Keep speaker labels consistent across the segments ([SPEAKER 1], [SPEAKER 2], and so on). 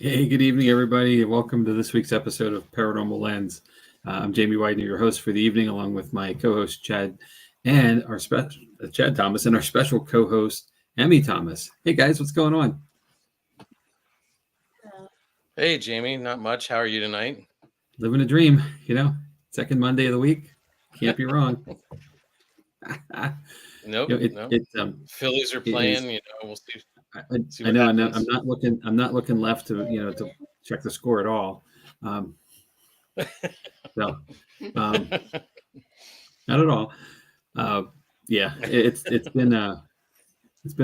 [SPEAKER 1] Hey, good evening, everybody, and welcome to this week's episode of Paranormal Lens. I'm Jamie Widener, your host for the evening, along with my co-host Chad and our special Chad Thomas and our special co-host Emmy Thomas. Hey, guys, what's going on?
[SPEAKER 2] Hey, Jamie, not much. How are you tonight?
[SPEAKER 1] Living a dream, second Monday of the week. Can't be wrong.
[SPEAKER 2] Nope,
[SPEAKER 1] You know, it,
[SPEAKER 2] no.
[SPEAKER 1] it,
[SPEAKER 2] Phillies are
[SPEAKER 1] it is.
[SPEAKER 2] playing. We'll
[SPEAKER 1] I,
[SPEAKER 2] see
[SPEAKER 1] I
[SPEAKER 2] what
[SPEAKER 1] know.
[SPEAKER 2] happens.
[SPEAKER 1] I'm not looking left to check the score at all. Um, so, not at all. Uh, yeah, it's been a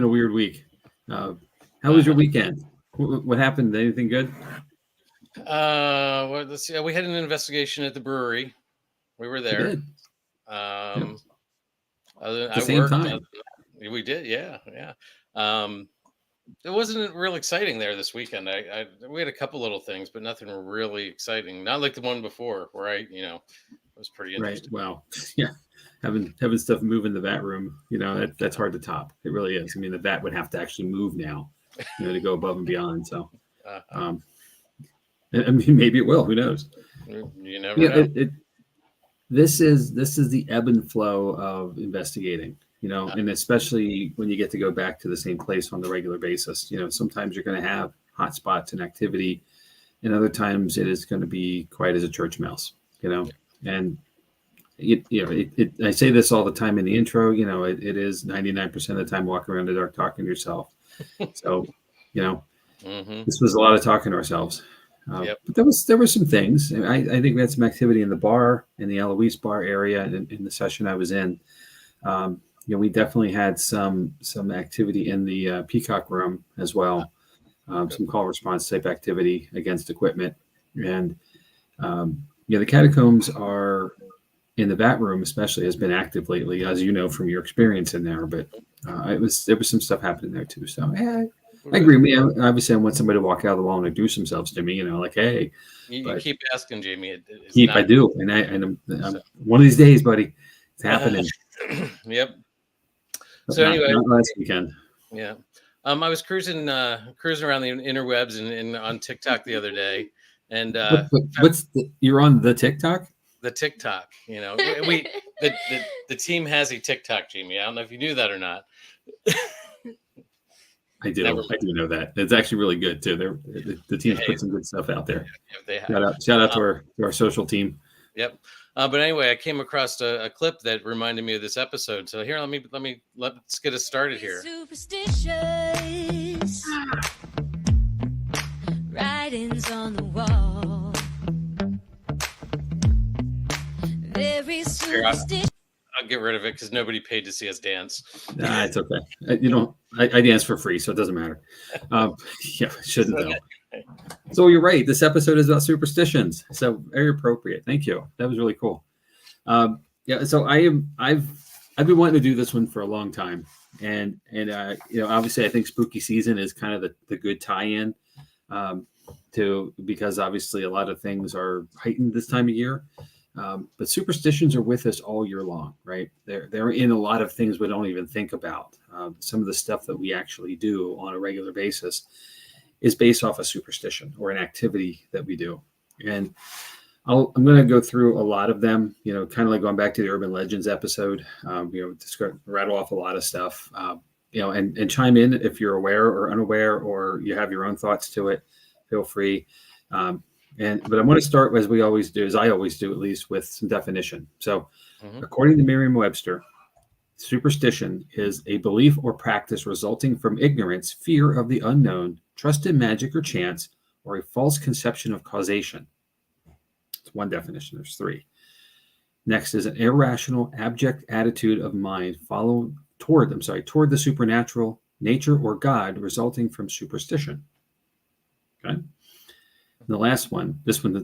[SPEAKER 1] weird week. How was your weekend? What happened? Anything good?
[SPEAKER 2] Well, let's see. We had an investigation at the brewery. We were
[SPEAKER 1] You
[SPEAKER 2] there.
[SPEAKER 1] did. Yep. At the
[SPEAKER 2] I
[SPEAKER 1] same
[SPEAKER 2] worked.
[SPEAKER 1] time.
[SPEAKER 2] We did, yeah. It wasn't real exciting there this weekend. We had a couple little things, but nothing really exciting. Not like the one before, where it was pretty
[SPEAKER 1] Right.
[SPEAKER 2] interesting.
[SPEAKER 1] Well, yeah. Having stuff move in the vat room, that's hard to top. It really is. I mean, the vat would have to actually move now, to go above and beyond. So, um, I mean, maybe it will. Who knows?
[SPEAKER 2] You never know.
[SPEAKER 1] This is the ebb and flow of investigating, and especially when you get to go back to the same place on the regular basis. Sometimes you're going to have hot spots and activity, and other times it is going to be quiet as a church mouse. And I say this all the time in the intro. It is 99% of the time walking around the dark talking to yourself. So, this was a lot of talking to ourselves.
[SPEAKER 2] Yep.
[SPEAKER 1] But there were some things. I think we had some activity in the bar, in the Eloise bar area, in the session I was in. We definitely had some activity in the Peacock room as well. Some call response type activity against equipment, and the catacombs are in the vat room, especially, has been active lately, as you know from your experience in there. But there was some stuff happening there too. So I agree. Obviously, I want somebody to walk out of the wall and introduce themselves to me. Like, hey,
[SPEAKER 2] You keep asking, Jamie.
[SPEAKER 1] I do, and I'm one of these days, buddy, it's happening.
[SPEAKER 2] Yep.
[SPEAKER 1] But
[SPEAKER 2] So anyway,
[SPEAKER 1] not last weekend.
[SPEAKER 2] yeah. I was cruising around the interwebs and on TikTok the other day, and
[SPEAKER 1] You're on the TikTok?
[SPEAKER 2] The TikTok. We the team has a TikTok, Jamie. I don't know if you knew that or not.
[SPEAKER 1] I do. I do know that. It's actually really good too. The team's put some good stuff out there. Shout out to our social team.
[SPEAKER 2] Yep. But anyway, I came across a clip that reminded me of this episode. So here, let's get us started here.
[SPEAKER 3] Superstitions, writings on the wall. Very superstitious.
[SPEAKER 2] I'll get rid of it because nobody paid to see us dance.
[SPEAKER 1] Nah, it's okay. I dance for free, so it doesn't matter. Shouldn't though. So you're right. This episode is about superstitions, so very appropriate. Thank you. That was really cool. So I've been wanting to do this one for a long time, and obviously I think spooky season is kind of the good tie-in because obviously a lot of things are heightened this time of year. But superstitions are with us all year long, right? They're in a lot of things we don't even think about. Some of the stuff that we actually do on a regular basis is based off a superstition or an activity that we do. And I'm going to go through a lot of them, kind of like going back to the urban legends episode, just rattle off a lot of stuff, and chime in if you're aware or unaware, or you have your own thoughts to it, feel free. But I want to start, as we always do, as I always do, at least, with some definition. So, according to Merriam-Webster, superstition is a belief or practice resulting from ignorance, fear of the unknown, trust in magic or chance, or a false conception of causation. It's one definition. There's three. Next is an irrational, abject attitude of mind toward the supernatural, nature, or God, resulting from superstition. Okay. The last one,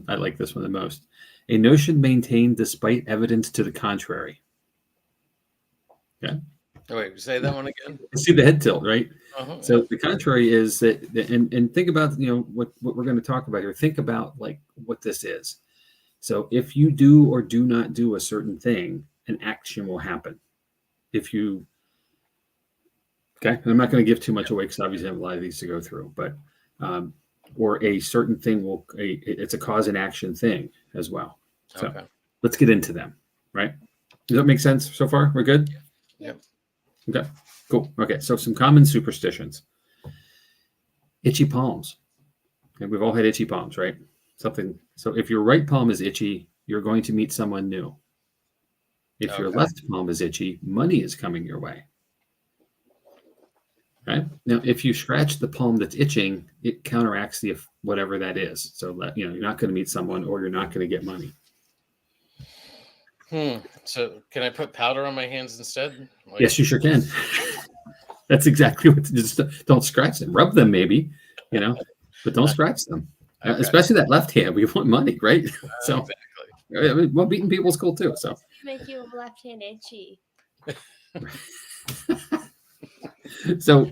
[SPEAKER 1] I like this one the most. A notion maintained despite evidence to the contrary. Okay.
[SPEAKER 2] Oh, wait, say that one again.
[SPEAKER 1] See the head tilt, right? So the contrary is that, and think about what we're going to talk about here. Think about like what this is. So if you do or do not do a certain thing, an action will happen. Okay, and I'm not going to give too much away because obviously I have a lot of these to go through, but or a certain thing it's a cause and action thing as well. So
[SPEAKER 2] Okay.
[SPEAKER 1] let's get into them, right? Does that make sense so far? We're good?
[SPEAKER 2] Yep.
[SPEAKER 1] Okay, cool. Okay, so some common superstitions. Itchy palms. Okay, we've all had itchy palms, right? So if your right palm is itchy, you're going to meet someone new. If your
[SPEAKER 2] Okay.
[SPEAKER 1] left palm is itchy, money is coming your way. Right? Now, if you scratch the palm that's itching, it counteracts whatever that is. So that, you're not going to meet someone, or you're not going to get money.
[SPEAKER 2] So can I put powder on my hands instead?
[SPEAKER 1] Yes, you sure can. That's exactly what. Just don't scratch them. Rub them, maybe, but don't scratch them.
[SPEAKER 2] Okay.
[SPEAKER 1] Especially that left hand. We want money, right? So,
[SPEAKER 2] Exactly.
[SPEAKER 1] I mean, well, beating people's cool too. So,
[SPEAKER 4] Make your left hand itchy.
[SPEAKER 1] so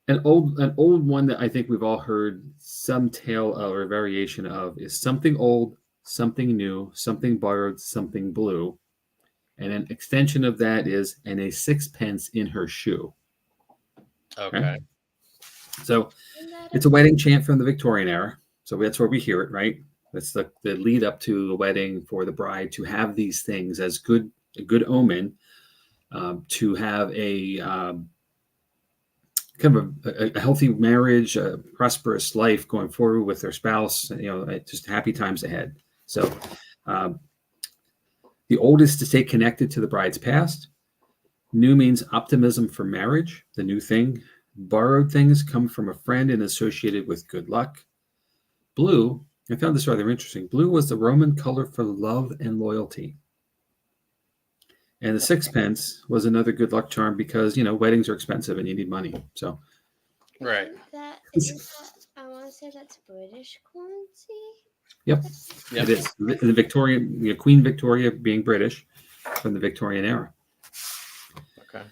[SPEAKER 1] an old one that I think we've all heard some tale of or variation of is something old, something new, something borrowed, something blue, and an extension of that is and a sixpence in her shoe.
[SPEAKER 2] Okay.
[SPEAKER 1] Right? So it's a wedding chant from the Victorian era. So that's where we hear it, right? That's the lead up to the wedding for the bride to have these things as a good omen, to have a kind of a healthy marriage, a prosperous life going forward with their spouse, just happy times ahead. So the old is to stay connected to the bride's past. New means optimism for marriage, the new thing. Borrowed things come from a friend and associated with good luck. Blue, I found this rather interesting. Blue was the Roman color for love and loyalty. And the sixpence was another good luck charm because, weddings are expensive and you need money. So,
[SPEAKER 2] Right.
[SPEAKER 4] Isn't that, I want to say that's British currency?
[SPEAKER 1] Yep. It is. The Victorian, Queen Victoria being British from the Victorian era.
[SPEAKER 2] Okay.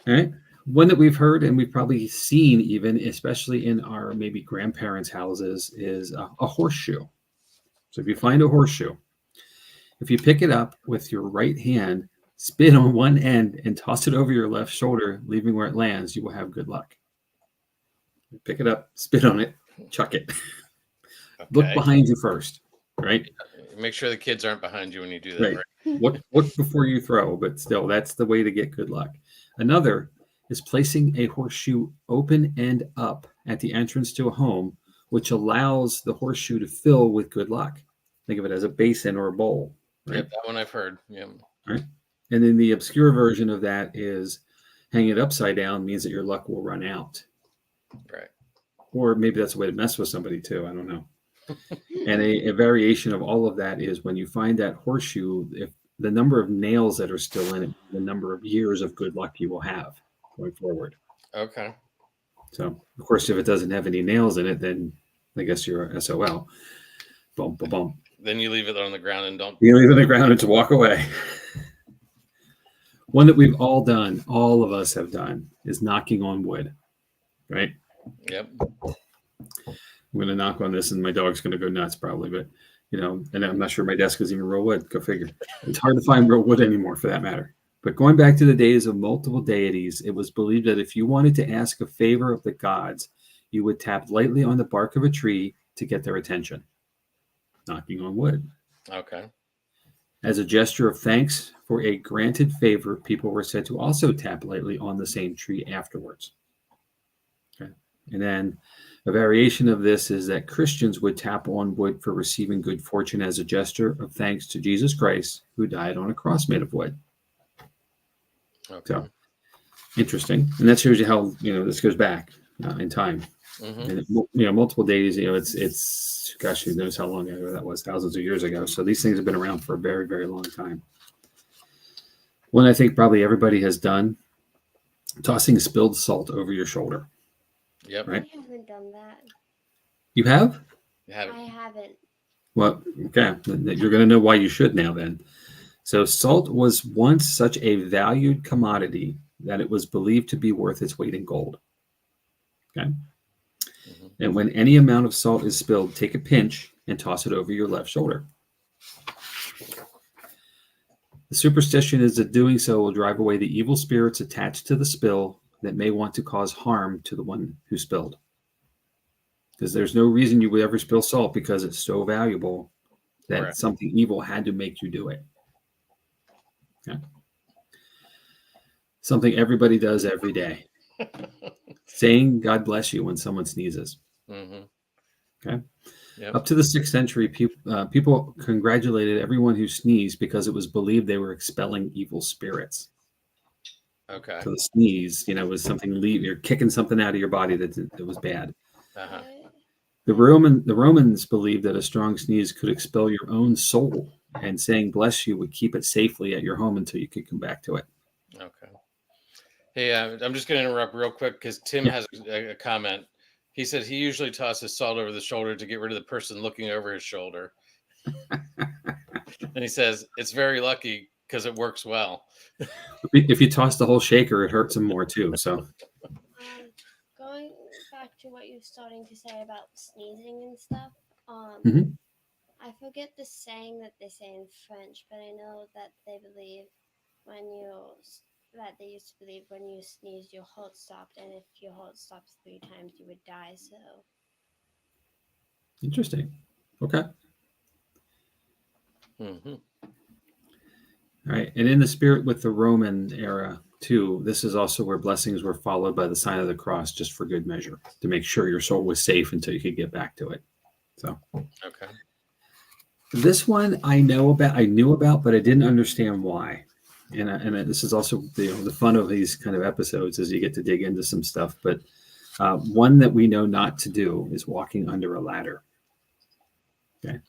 [SPEAKER 1] All right. One that we've heard and we've probably seen even, especially in our maybe grandparents' houses, is a horseshoe. So if you find a horseshoe, if you pick it up with your right hand, spin on one end and toss it over your left shoulder, leaving where it lands, you will have good luck. Pick it up, spit on it, chuck it.
[SPEAKER 2] Okay.
[SPEAKER 1] Look behind you first, right?
[SPEAKER 2] Make sure the kids aren't behind you when you do that.
[SPEAKER 1] Right. Look before you throw, but still, that's the way to get good luck. Another is placing a horseshoe open end up at the entrance to a home, which allows the horseshoe to fill with good luck. Think of it as a basin or a bowl. Right?
[SPEAKER 2] Yep, that one I've heard. Yeah.
[SPEAKER 1] Right. And then the obscure version of that is hang it upside down means that your luck will run out.
[SPEAKER 2] Right.
[SPEAKER 1] Or maybe that's a way to mess with somebody too. I don't know. And a variation of all of that is when you find that horseshoe, if the number of nails that are still in it, the number of years of good luck you will have going forward.
[SPEAKER 2] Okay.
[SPEAKER 1] So, of course, if it doesn't have any nails in it, then I guess you're SOL. Boom, boom, boom.
[SPEAKER 2] Then you leave it on the ground and don't.
[SPEAKER 1] You leave it on the ground and to walk away. One that we've all done, all of us have done, is knocking on wood, right?
[SPEAKER 2] Yep.
[SPEAKER 1] I'm going to knock on this and my dog's going to go nuts probably, but, and I'm not sure my desk is even real wood. Go figure. It's hard to find real wood anymore for that matter. But going back to the days of multiple deities, it was believed that if you wanted to ask a favor of the gods, you would tap lightly on the bark of a tree to get their attention. Knocking on wood.
[SPEAKER 2] Okay.
[SPEAKER 1] As a gesture of thanks for a granted favor, people were said to also tap lightly on the same tree afterwards. Okay. And then a variation of this is that Christians would tap on wood for receiving good fortune as a gesture of thanks to Jesus Christ, who died on a cross made of wood.
[SPEAKER 2] Okay.
[SPEAKER 1] So interesting. And that shows you how, this goes back in time.
[SPEAKER 2] Mm-hmm.
[SPEAKER 1] And, multiple days, it's gosh, who knows how long ago that was, thousands of years ago. So these things have been around for a very, very long time. One I think probably everybody has done, tossing spilled salt over your shoulder.
[SPEAKER 2] Yep.
[SPEAKER 1] Right.
[SPEAKER 4] I haven't done that.
[SPEAKER 1] You have?
[SPEAKER 4] I haven't.
[SPEAKER 1] Well, okay. You're going to know why you should now then. So salt was once such a valued commodity that it was believed to be worth its weight in gold. Okay. Mm-hmm. And when any amount of salt is spilled, take a pinch and toss it over your left shoulder. The superstition is that doing so will drive away the evil spirits attached to the spill that may want to cause harm to the one who spilled. because there's no reason you would ever spill salt because it's so valuable that
[SPEAKER 2] Right.
[SPEAKER 1] something evil had to make you do it. Okay. Something everybody does every day. Saying God bless you when someone sneezes.
[SPEAKER 2] Mm-hmm.
[SPEAKER 1] Okay.
[SPEAKER 2] Yep.
[SPEAKER 1] Up to the 6th century, people congratulated everyone who sneezed because it was believed they were expelling evil spirits.
[SPEAKER 2] Okay.
[SPEAKER 1] So the sneeze, was something you're kicking something out of your body that was bad.
[SPEAKER 2] Uh-huh.
[SPEAKER 1] The Romans believed that a strong sneeze could expel your own soul, and saying bless you would keep it safely at your home until you could come back to it.
[SPEAKER 2] Okay. Hey, I'm just going to interrupt real quick because Tim
[SPEAKER 1] Yeah.
[SPEAKER 2] has a comment. He said he usually tosses salt over the shoulder to get rid of the person looking over his shoulder. And he says it's very lucky because it works well.
[SPEAKER 1] If you toss the whole shaker, it hurts them more too. So
[SPEAKER 4] Going back to what you're starting to say about sneezing and stuff,
[SPEAKER 1] Mhm.
[SPEAKER 4] I forget the saying that they say in French, but I know that they believe that they used to believe when you sneezed, your heart stopped, and if your heart stops 3 times, you would die. So
[SPEAKER 1] Interesting. Okay.
[SPEAKER 2] Mm-hmm.
[SPEAKER 1] All right. And in the spirit with the Roman era too, this is also where blessings were followed by the sign of the cross, just for good measure, to make sure your soul was safe until you could get back to it. So
[SPEAKER 2] Okay.
[SPEAKER 1] this one I knew about, but I didn't understand why. And this is also the fun of these kind of episodes is you get to dig into some stuff. But one that we know not to do is walking under a ladder. Okay,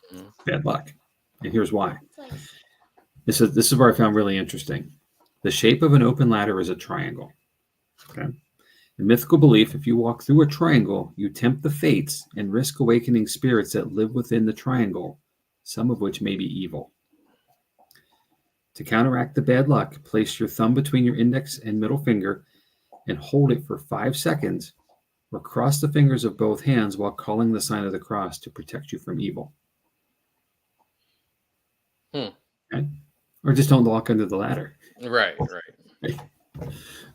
[SPEAKER 1] bad luck. And here's why.
[SPEAKER 4] it's like
[SPEAKER 1] This is where I found really interesting. The shape of an open ladder is a triangle. Okay. The mythical belief, if you walk through a triangle, you tempt the fates and risk awakening spirits that live within the triangle, some of which may be evil. To counteract the bad luck, place your thumb between your index and middle finger and hold it for 5 seconds, or cross the fingers of both hands while calling the sign of the cross to protect you from evil. Okay? Or just don't walk under the ladder.
[SPEAKER 2] Right.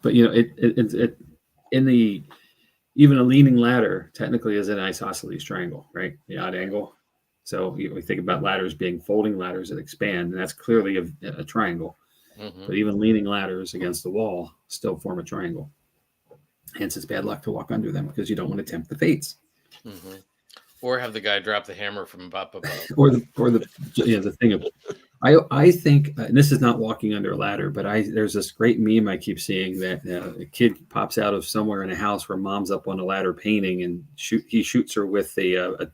[SPEAKER 1] But it in the even a leaning ladder technically is an isosceles triangle, right? The odd angle. So we think about ladders being folding ladders that expand, and that's clearly a triangle.
[SPEAKER 2] Mm-hmm.
[SPEAKER 1] But even leaning ladders against the wall still form a triangle. Hence, it's bad luck to walk under them because you don't want to tempt the fates.
[SPEAKER 2] Mm-hmm. Or have the guy drop the hammer from up above.
[SPEAKER 1] or the thing of I think, and this is not walking under a ladder, but there's this great meme I keep seeing that a kid pops out of somewhere in a house where mom's up on a ladder painting, and he shoots her with a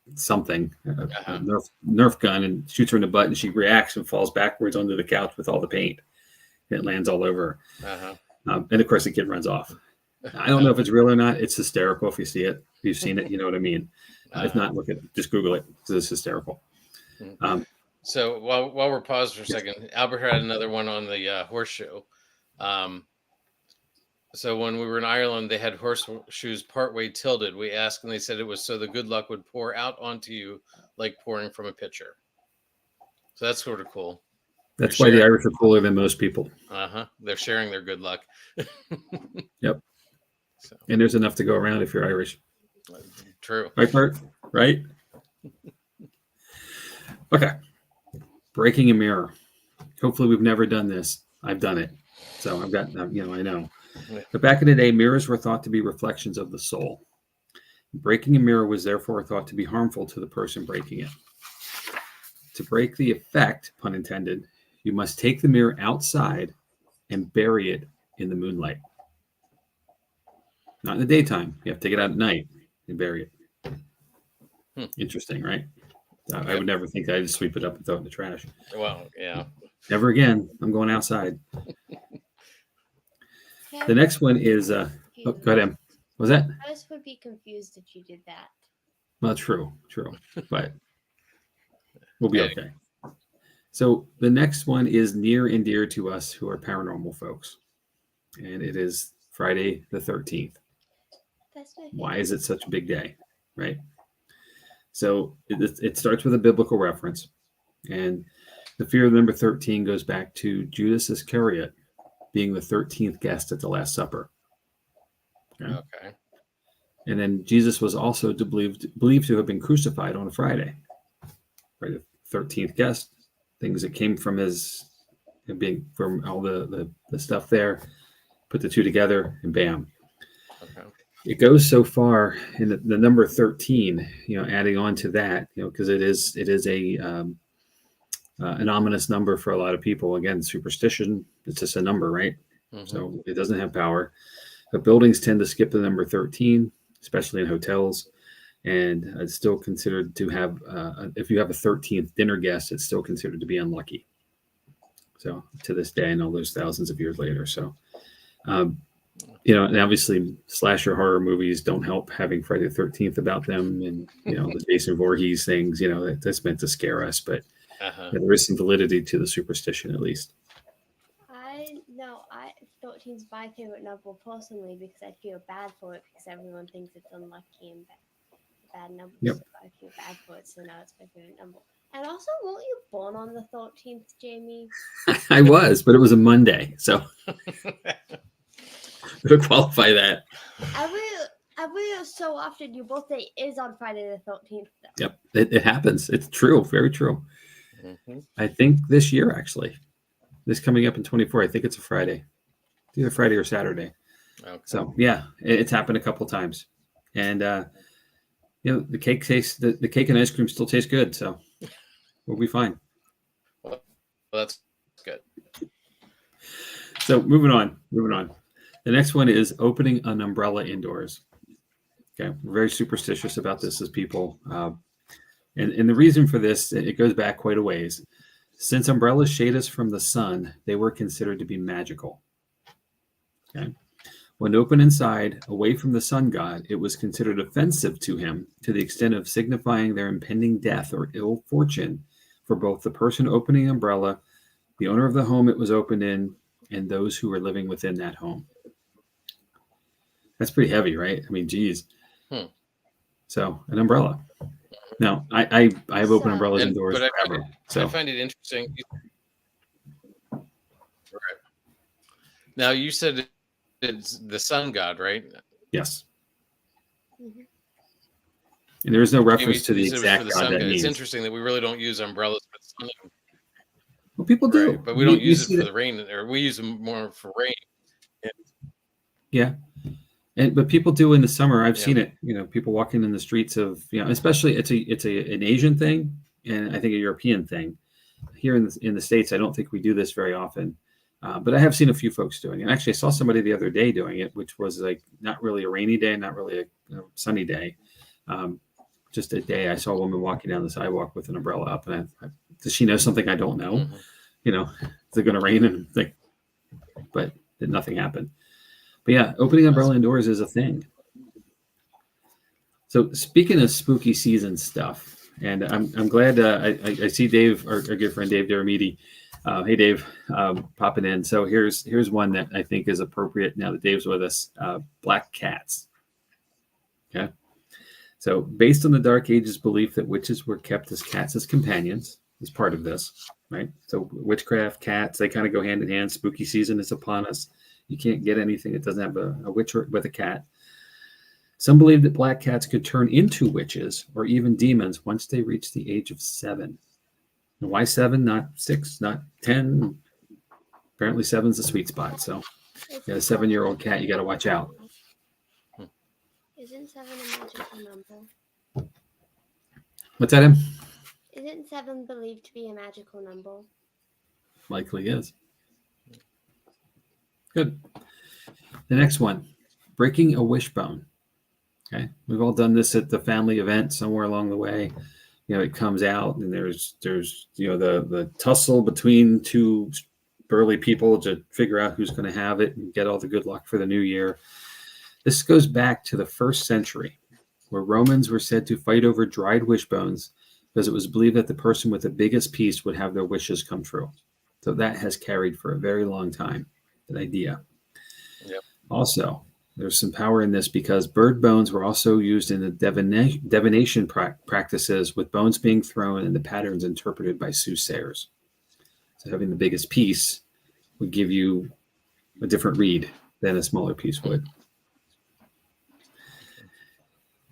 [SPEAKER 1] Nerf gun, and shoots her in the butt, and she reacts and falls backwards onto the couch with all the paint, and it lands all over her.
[SPEAKER 2] Uh-huh.
[SPEAKER 1] And of course, the kid runs off. I don't know if it's real or not. It's hysterical. If you see it, if you've seen it, you know what I mean. If not, look at it. Just Google it. It's hysterical.
[SPEAKER 2] So while we're paused for a second, Albert had another one on the horseshoe. So when we were in Ireland, they had horseshoes partway tilted. We asked, and they said it was so the good luck would pour out onto you like pouring from a pitcher. So that's sort of cool.
[SPEAKER 1] That's why the Irish are cooler than most people.
[SPEAKER 2] They're sharing their good luck.
[SPEAKER 1] Yep.
[SPEAKER 2] So.
[SPEAKER 1] And there's enough to go around if you're Irish.
[SPEAKER 2] True.
[SPEAKER 1] Right, Bert? Right? Okay. Breaking a mirror. Hopefully we've never done this. I've done it. So I've got, I know. But back in the day, mirrors were thought to be reflections of the soul. Breaking a mirror was therefore thought to be harmful to the person breaking it. To break the effect, pun intended, you must take the mirror outside and bury it in the moonlight. Not in the daytime. You have to take it out at night and bury it. Interesting, right? I would never think I'd just sweep it up and throw it in the trash.
[SPEAKER 2] Well, yeah.
[SPEAKER 1] Never again. I'm going outside. The next one is, go ahead, Em. Was that?
[SPEAKER 4] I just would be confused if you did that.
[SPEAKER 1] Well, true. But we'll be okay. So the next one is near and dear to us who are paranormal folks. And it is Friday the 13th.
[SPEAKER 4] That's my favorite.
[SPEAKER 1] Why is it such a big day? Right? So it starts with a biblical reference. And the fear of the number 13 goes back to Judas Iscariot being the 13th guest at the Last Supper. Okay. And then Jesus was also believed to have been crucified on a Friday. Right, the 13th guest, things that came from his being from all the stuff there, put the two together, and bam.
[SPEAKER 2] Okay.
[SPEAKER 1] It goes so far in the number 13, adding on to that, because it is a an ominous number for a lot of people. Again, superstition, it's just a number, right?
[SPEAKER 2] Mhm.
[SPEAKER 1] So it doesn't have power. But buildings tend to skip the number 13, especially in hotels. And it's still considered to have, if you have a 13th dinner guest, it's still considered to be unlucky. So to this day, and all those thousands of years later. So, and obviously slasher horror movies don't help having Friday the 13th about them. And, the Jason Voorhees things, that's meant to scare us. But there is some validity to the superstition, at least.
[SPEAKER 4] I 13's my favorite number personally because I feel bad for it because everyone thinks it's unlucky and bad numbers.
[SPEAKER 1] Yep.
[SPEAKER 4] So I feel bad for it, so now it's my favorite number. And also, weren't you born on the 13th, Jamie?
[SPEAKER 1] I was, but it was a Monday, so to qualify that.
[SPEAKER 4] Every so often, your birthday is on Friday the 13th. Though.
[SPEAKER 1] Yep, it happens. It's true, very true.
[SPEAKER 2] Mm-hmm.
[SPEAKER 1] I think this year, actually, this coming up in 24, I think it's a Friday. It's either Friday or Saturday.
[SPEAKER 2] Okay.
[SPEAKER 1] So, yeah, it's happened a couple times. And, the cake tastes, the cake and ice cream still taste good. So we'll be fine.
[SPEAKER 2] Well, that's good.
[SPEAKER 1] So moving on. The next one is opening an umbrella indoors. Okay. We're very superstitious about this as people. And the reason for this, it goes back quite a ways. Since umbrellas shade us from the sun, they were considered to be magical. Okay. When open inside, away from the sun god, it was considered offensive to him to the extent of signifying their impending death or ill fortune for both the person opening the umbrella, the owner of the home it was opened in, and those who were living within that home. That's pretty heavy, right? I mean, geez. So an umbrella. Now, I have open umbrellas indoors forever.
[SPEAKER 2] I find it interesting. Right. Now, you said it's the sun god, right?
[SPEAKER 1] Yes.
[SPEAKER 4] Mm-hmm.
[SPEAKER 1] And there is no reference to the exact god that means.
[SPEAKER 2] It's interesting that we really don't use umbrellas for the sun.
[SPEAKER 1] Well, people do.
[SPEAKER 2] Right, but we don't use it for the rain, or we use them more for rain.
[SPEAKER 1] Yeah. But people do in the summer. I've seen it. People walking in the streets of, especially it's an Asian thing, and I think a European thing. Here in the States, I don't think we do this very often. But I have seen a few folks doing it. And actually, I saw somebody the other day doing it, which was like not really a rainy day, not really a sunny day. Just a day I saw a woman walking down the sidewalk with an umbrella up. And does she know something I don't know?
[SPEAKER 2] Mm-hmm.
[SPEAKER 1] Is it going to rain? And but nothing happened. But yeah, opening umbrella indoors is a thing. So speaking of spooky season stuff, and I'm glad I see Dave, our good friend Dave Deramiti. Hey Dave, popping in. So here's one that I think is appropriate now that Dave's with us. Black cats. Okay. So based on the Dark Ages belief that witches were kept as cats as companions is part of this, right? So witchcraft, cats, they kind of go hand in hand. Spooky season is upon us. You can't get anything that doesn't have a witch with a cat. Some believe that black cats could turn into witches or even demons once they reach the age of 7. And why 7, not 6, not 10? Apparently 7's the sweet spot. So you got a 7-year-old cat, you got to watch out.
[SPEAKER 4] Isn't 7 a magical number?
[SPEAKER 1] What's that, Em?
[SPEAKER 4] Isn't 7 believed to be a magical number?
[SPEAKER 1] Likely is. Good. The next one, breaking a wishbone. Okay, we've all done this at the family event somewhere along the way. It comes out, and there's the tussle between two burly people to figure out who's going to have it and get all the good luck for the new year. This goes back to the 1st century, where Romans were said to fight over dried wishbones because it was believed that the person with the biggest piece would have their wishes come true. So that has carried for a very long time, that idea.
[SPEAKER 2] Yep.
[SPEAKER 1] Also, there's some power in this because bird bones were also used in the divination practices, with bones being thrown and the patterns interpreted by soothsayers. So having the biggest piece would give you a different read than a smaller piece would.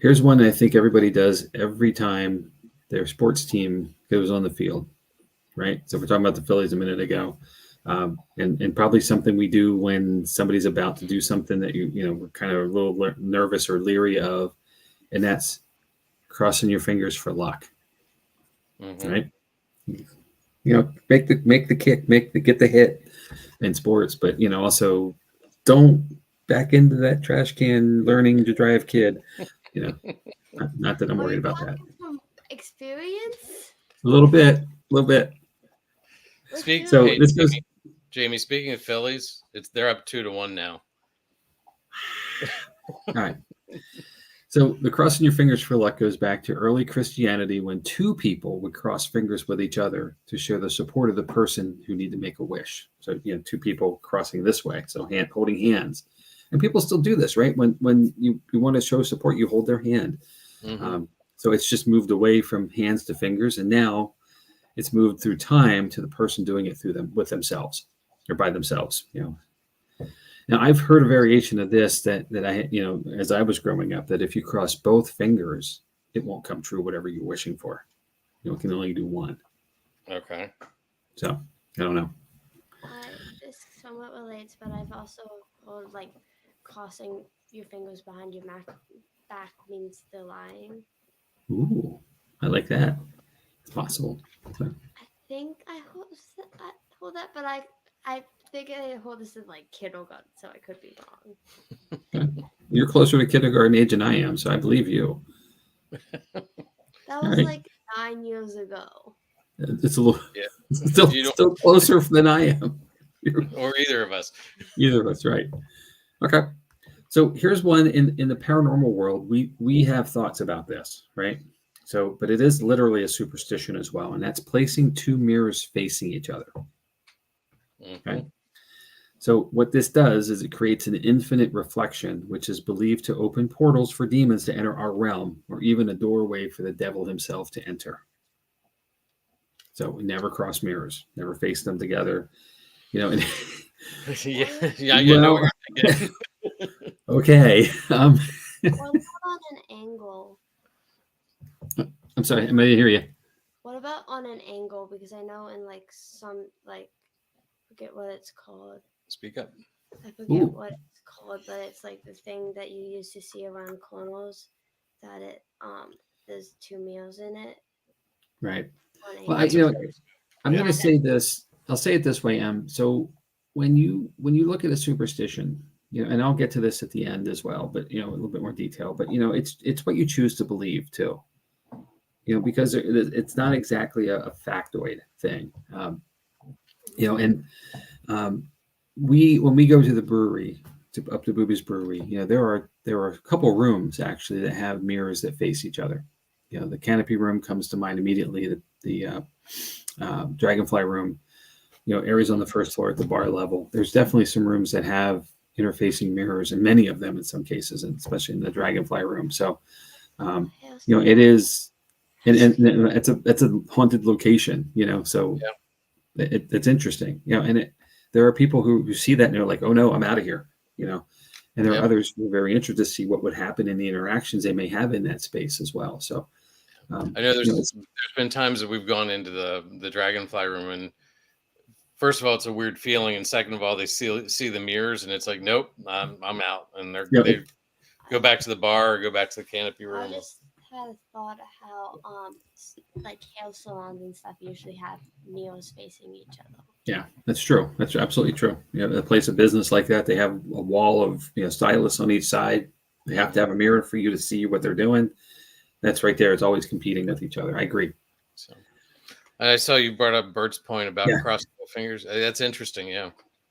[SPEAKER 1] Here's one I think everybody does every time their sports team goes on the field, right? So we're talking about the Phillies a minute ago, and probably something we do when somebody's about to do something that we're kind of a little nervous or leery of, and that's crossing your fingers for luck, right? Make the kick, get the hit in sports, but also don't back into that trash can learning to drive kid. Not that I'm
[SPEAKER 4] Are
[SPEAKER 1] worried
[SPEAKER 4] you
[SPEAKER 1] about that.
[SPEAKER 4] talking from experience?
[SPEAKER 1] A little bit.
[SPEAKER 2] Speak.
[SPEAKER 1] So
[SPEAKER 2] Hey,
[SPEAKER 1] this goes.
[SPEAKER 2] Jamie, speaking of Phillies, they're up 2-1 now.
[SPEAKER 1] All right. So the crossing your fingers for luck goes back to early Christianity when two people would cross fingers with each other to show the support of the person who need to make a wish. So two people crossing this way, so holding hands, and people still do this, right? When you want to show support, you hold their hand. So it's just moved away from hands to fingers, and now it's moved through time to the person doing it with themselves or by themselves. Now, I've heard a variation of this that I, as I was growing up, that if you cross both fingers, it won't come true, whatever you're wishing for. You can only do one.
[SPEAKER 2] Okay.
[SPEAKER 1] So, I don't know.
[SPEAKER 4] This somewhat relates, but I've also heard like crossing your fingers behind your back means they're lying.
[SPEAKER 1] Ooh, I like that. It's possible. So.
[SPEAKER 4] I think I hold that, but I think I hold this in like kindergarten, so I could be wrong.
[SPEAKER 1] You're closer to kindergarten age than I am, so I believe you.
[SPEAKER 4] That was like 9 years ago.
[SPEAKER 1] It's a little, still closer than I am.
[SPEAKER 2] Or either of us.
[SPEAKER 1] Either of us, right? Okay. So here's one in the paranormal world. We have thoughts about this, right? So, but it is literally a superstition as well, and that's placing two mirrors facing each other. Okay. So what this does is it creates an infinite reflection, which is believed to open portals for demons to enter our realm, or even a doorway for the devil himself to enter. So we never cross mirrors, never face them together. And
[SPEAKER 2] Well,
[SPEAKER 1] okay.
[SPEAKER 4] What about on an angle?
[SPEAKER 1] I'm sorry, I didn't hear you.
[SPEAKER 4] What about on an angle? Because I know in like some I forget what it's called.
[SPEAKER 2] Speak up.
[SPEAKER 4] I forget what it's called, but it's like the thing that you used to see around corners that it there's two mirrors in it.
[SPEAKER 1] Right.
[SPEAKER 4] Well,
[SPEAKER 1] I'm going to say this. I'll say it this way, So when you look at a superstition, and I'll get to this at the end as well, but a little bit more detail. But it's what you choose to believe too. Because it's not exactly a factoid thing. When we go to the brewery, up to Booby's Brewery, there are a couple rooms actually that have mirrors that face each other. The canopy room comes to mind immediately. The dragonfly room, areas on the first floor at the bar level. There's definitely some rooms that have interfacing mirrors, and many of them in some cases, and especially in the dragonfly room. So, it is, and it's a haunted location. So it's interesting. And there are people who see that and they're like, oh no, I'm out of here. And there are others who are very interested to see what would happen in the interactions they may have in that space as well. So.
[SPEAKER 2] I know there's been times that we've gone into the dragonfly room, and first of all, it's a weird feeling, and second of all, they see the mirrors, and it's like, nope, I'm out, and they go back to the bar or go back to the canopy room.
[SPEAKER 4] I just had a thought of how like hair salons and stuff usually have mirrors facing each other.
[SPEAKER 1] Yeah, that's true. That's absolutely true. A place of business like that, they have a wall of stylists on each side. They have to have a mirror for you to see what they're doing. That's right there. It's always competing with each other. I agree.
[SPEAKER 2] So, I saw you brought up Bert's point about crossing the fingers. That's interesting. Yeah.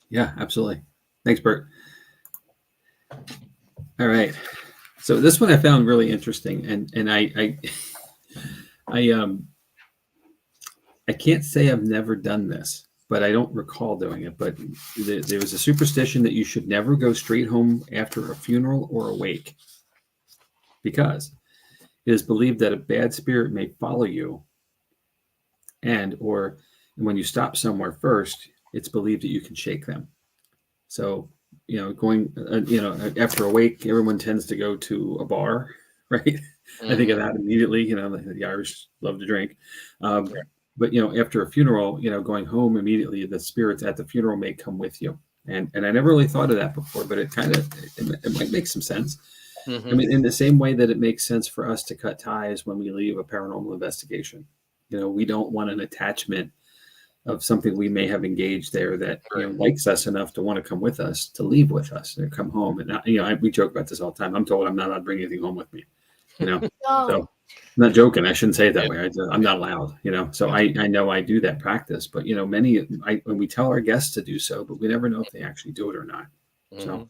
[SPEAKER 1] Yeah, absolutely. Thanks, Bert. All right. So this one I found really interesting, and I can't say I've never done this, but I don't recall doing it. But there was a superstition that you should never go straight home after a funeral or a wake, because it is believed that a bad spirit may follow you, and when you stop somewhere first, it's believed that you can shake them. So, going, after a wake, everyone tends to go to a bar right? I think of that immediately. The Irish love to drink. But after a funeral, going home immediately, the spirits at the funeral may come with you. And I never really thought of that before, but it might make some sense. I mean, in the same way that it makes sense for us to cut ties when we leave a paranormal investigation. We don't want an attachment of something we may have engaged there that likes us enough to want to come with us, to leave with us, or come home. And we joke about this all the time. I'm told I'm not allowed to bring anything home with me. So I'm not joking. I shouldn't say it that way. I'm not allowed. So I know I do that practice, but when we tell our guests to do so, but we never know if they actually do it or not. So.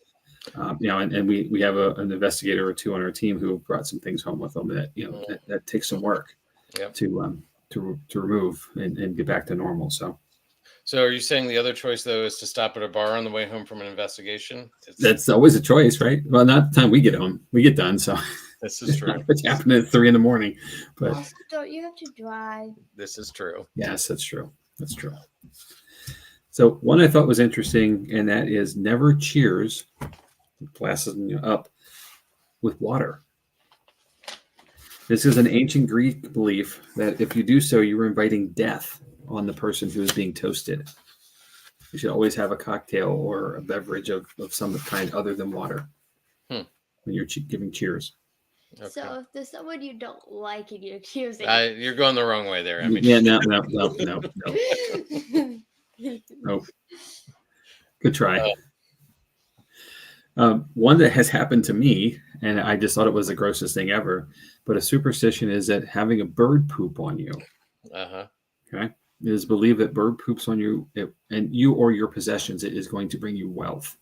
[SPEAKER 1] And we have an investigator or two on our team who have brought some things home with them that takes some work to remove and get back to normal. So
[SPEAKER 2] are you saying the other choice though is to stop at a bar on the way home from an investigation?
[SPEAKER 1] That's always a choice, right? Well, not the time we get home, we get done. So
[SPEAKER 2] this is true.
[SPEAKER 1] What's happening at 3 a.m, but
[SPEAKER 4] also, don't you have to drive?
[SPEAKER 2] This is true.
[SPEAKER 1] Yes, that's true. That's true. So one I thought was interesting, and that is never cheers glasses up with water. This is an ancient Greek belief that if you do so, you're inviting death on the person who is being toasted. You should always have a cocktail or a beverage of some kind other than water when you're giving cheers.
[SPEAKER 4] Okay. So if there's someone you don't like and you're choosing,
[SPEAKER 2] you're going the wrong way there.
[SPEAKER 1] Yeah, no. Nope. Good try. One that has happened to me, and I just thought it was the grossest thing ever, but a superstition is that having a bird poop on you. Okay. It is believed that bird poops on you and you or your possessions, it is going to bring you wealth.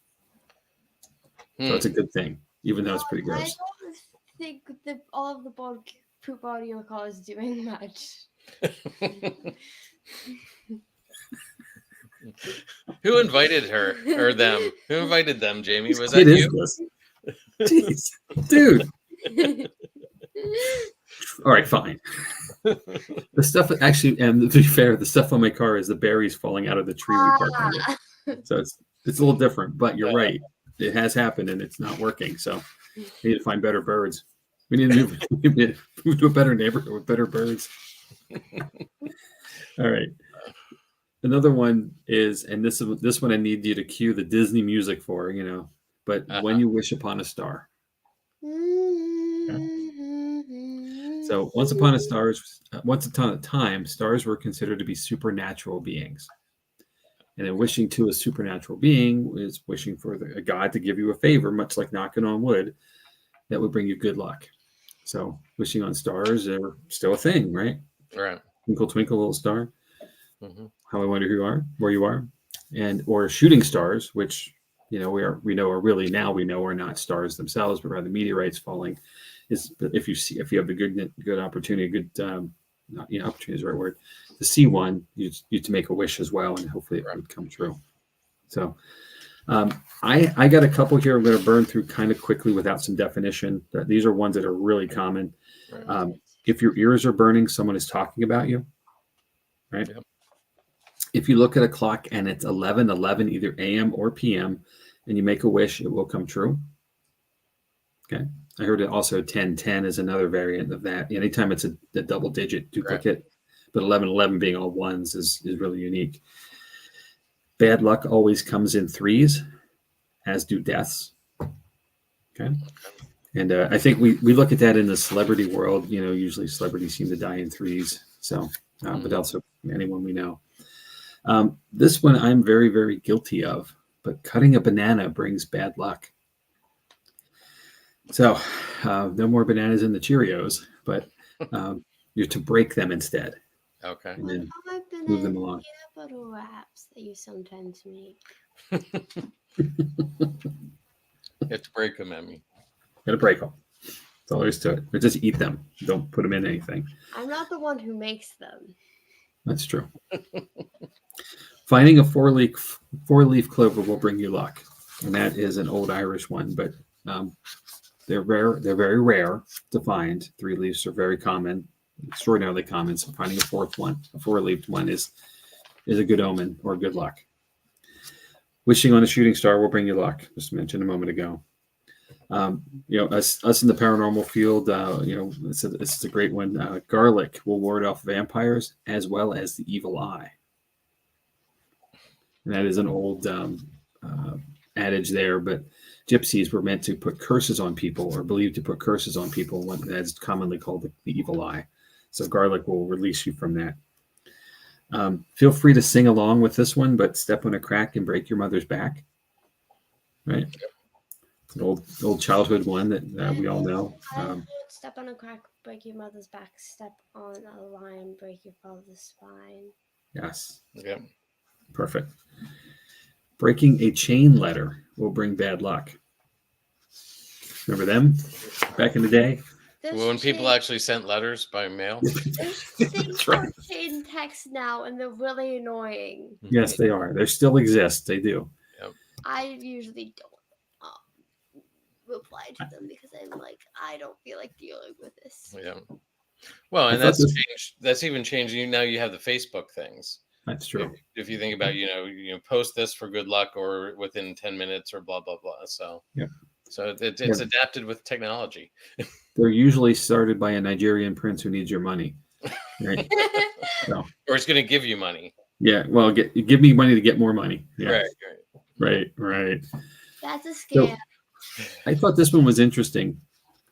[SPEAKER 1] So it's a good thing, even though it's pretty gross.
[SPEAKER 4] I don't think that all of the bird poop on your car is doing much.
[SPEAKER 2] Who invited her or them? Who invited them, Jamie? Was that you?
[SPEAKER 1] Jeez, dude. All right, fine. The stuff actually, and to be fair, the stuff on my car is the berries falling out of the tree we parked under. So it's a little different, but you're right. It has happened and it's not working. So we need to find better birds. We need to move to a better neighborhood with better birds. All right. Another one is, and this one I need you to cue the Disney music for, but when you wish upon a star. Okay. So once upon a time, stars were considered to be supernatural beings. And then wishing to a supernatural being is wishing for a god to give you a favor, much like knocking on wood, that would bring you good luck. So wishing on stars are still a thing, right?
[SPEAKER 2] Right.
[SPEAKER 1] Twinkle, twinkle, little star. How I wonder where you are, or shooting stars, which we know are really now we know are not stars themselves, but rather meteorites falling. Is if you have the good opportunity, opportunity is the right word, to see one, you to make a wish as well, and hopefully it would come true. So I got a couple here I'm going to burn through kind of quickly without some definition. These are ones that are really common. If your ears are burning, someone is talking about you, right? Yep. If you look at a clock and it's 11:11, either AM or PM, and you make a wish, it will come true. Okay. I heard it also 10:10 is another variant of that. Anytime it's a double digit duplicate, but 11:11 being all ones is really unique. Bad luck always comes in threes, as do deaths. Okay. And I think we look at that in the celebrity world. Usually celebrities seem to die in threes. So, but also anyone we know. This one I'm very, very guilty of, but cutting a banana brings bad luck. So no more bananas in the Cheerios, but you're to break them instead.
[SPEAKER 2] Okay.
[SPEAKER 1] And then move them along.
[SPEAKER 4] Capital wraps that you sometimes make.
[SPEAKER 2] You have to break them, Emmy.
[SPEAKER 1] Got to break them. That's all there is to it. But just eat them. Don't put them in anything.
[SPEAKER 4] I'm not the one who makes them.
[SPEAKER 1] That's true. Finding a four-leaf clover will bring you luck, and that is an old Irish one. But they're rare. They're very rare to find. 3 leaves are very common, extraordinarily common. So finding a four-leafed one, is a good omen or good luck. Wishing on a shooting star will bring you luck, just mentioned a moment ago. Us in the paranormal field, it's a great one. Garlic will ward off vampires as well as the evil eye. And that is an old adage there, but gypsies were meant to put curses on people, or believed to put curses on people. That's commonly called the evil eye. So garlic will release you from that. Feel free to sing along with this one, but step on a crack and break your mother's back. Right? It's an old childhood one that we all know.
[SPEAKER 4] Step on a crack, break your mother's back. Step on a lion, break your father's spine.
[SPEAKER 1] Yes.
[SPEAKER 2] Yeah.
[SPEAKER 1] Perfect. Breaking a chain letter will bring bad luck. Remember them back in the day?
[SPEAKER 2] When people actually sent letters by mail.
[SPEAKER 4] There's things called chain text now, and they're really annoying.
[SPEAKER 1] Yes, they are. They still exist. They do.
[SPEAKER 2] Yep.
[SPEAKER 4] I usually don't reply to them because I'm like, I don't feel like dealing with this.
[SPEAKER 2] Yeah. Well, and that's changed. That's even changed. Now you have the Facebook things.
[SPEAKER 1] That's true.
[SPEAKER 2] If you think about, post this for good luck or within 10 minutes or blah, blah, blah. So,
[SPEAKER 1] yeah.
[SPEAKER 2] So it's adapted with technology.
[SPEAKER 1] They're usually started by a Nigerian prince who needs your money. Right? So.
[SPEAKER 2] Or it's going to give you money.
[SPEAKER 1] Yeah. Well, give me money to get more money. Yeah. Right.
[SPEAKER 4] That's a scam.
[SPEAKER 1] So, I thought this one was interesting.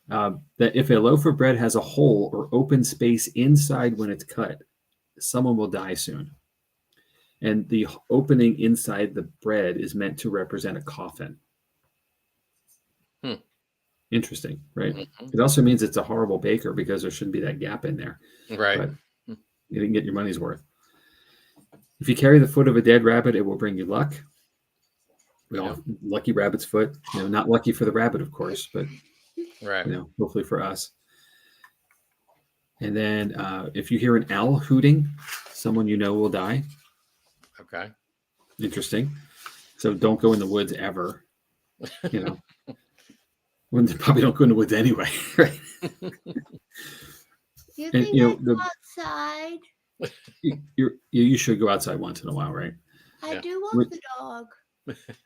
[SPEAKER 1] That if a loaf of bread has a hole or open space inside when it's cut, someone will die soon. And the opening inside the bread is meant to represent a coffin. Interesting, right? Mm-hmm. It also means it's a horrible baker because there shouldn't be that gap in there.
[SPEAKER 2] Right.
[SPEAKER 1] But you didn't get your money's worth. If you carry the foot of a dead rabbit, it will bring you luck. Lucky rabbit's foot. Not lucky for the rabbit, of course, but hopefully for us. And then if you hear an owl hooting, someone will die.
[SPEAKER 2] Okay.
[SPEAKER 1] Interesting. So don't go in the woods ever. When they probably don't go in the woods anyway, right?
[SPEAKER 4] You think go outside?
[SPEAKER 1] You should go outside once in a while, right?
[SPEAKER 4] I do walk the dog.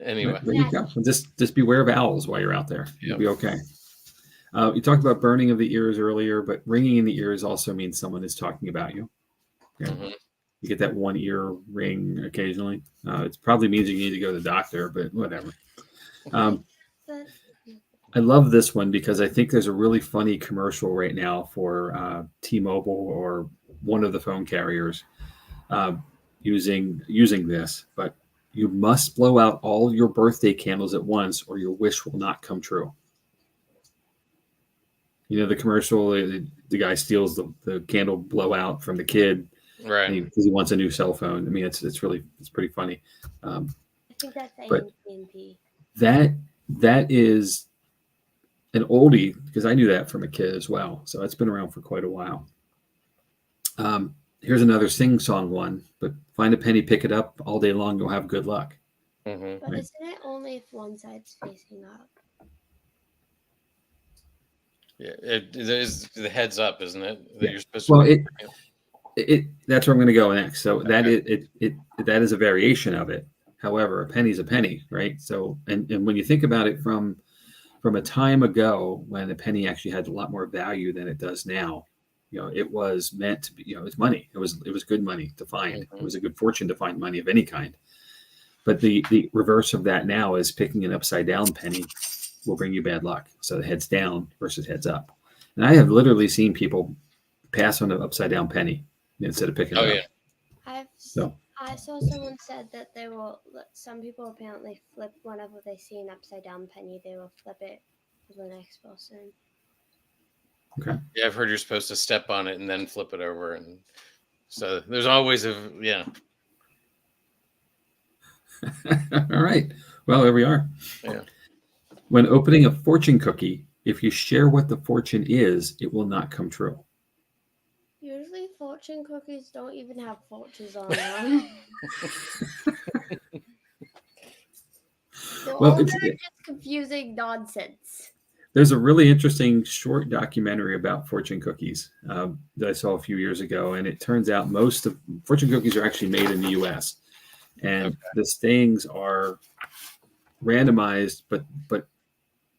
[SPEAKER 2] Anyway,
[SPEAKER 1] there you go. Just beware of owls while you're out there. You'll be okay. You talked about burning of the ears earlier, but ringing in the ears also means someone is talking about you. Okay? Mm-hmm. You get that one ear ring occasionally. It probably means you need to go to the doctor, but whatever. I love this one because I think there's a really funny commercial right now for T-Mobile or one of the phone carriers using this. But you must blow out all your birthday candles at once, or your wish will not come true. The commercial, the guy steals the candle blowout from the kid,
[SPEAKER 2] right?
[SPEAKER 1] Because he wants a new cell phone. I mean, it's pretty funny.
[SPEAKER 4] I think that's AT&T.
[SPEAKER 1] That is an oldie, because I knew that from a kid as well. So it's been around for quite a while. Here's another sing-song one, but find a penny, pick it up all day long, you'll have good luck.
[SPEAKER 2] Mm-hmm.
[SPEAKER 4] But isn't it only if one side's facing up?
[SPEAKER 2] Yeah, it is the heads up, isn't it? That you're supposed
[SPEAKER 1] to. That's where I'm going to go next. So that is a variation of it. However, a penny's a penny, right? So, and when you think about it from a time ago when a penny actually had a lot more value than it does now, it was meant to be, it's money. It was good money to find. Mm-hmm. It was a good fortune to find money of any kind. But the reverse of that now is picking an upside down penny will bring you bad luck. So the heads down versus heads up. And I have literally seen people pass on an upside down penny instead of picking it up.
[SPEAKER 4] I saw someone said that some people apparently flip whenever they see an upside down penny, they will flip it to the next person.
[SPEAKER 1] Okay.
[SPEAKER 2] Yeah, I've heard you're supposed to step on it and then flip it over. And so there's always
[SPEAKER 1] All right. Well, there we are.
[SPEAKER 2] Yeah.
[SPEAKER 1] When opening a fortune cookie, if you share what the fortune is, it will not come true.
[SPEAKER 4] Usually fortune cookies don't even have fortunes on them. It's just confusing nonsense.
[SPEAKER 1] There's a really interesting short documentary about fortune cookies that I saw a few years ago, and it turns out most of fortune cookies are actually made in the U.S. and the things are randomized, but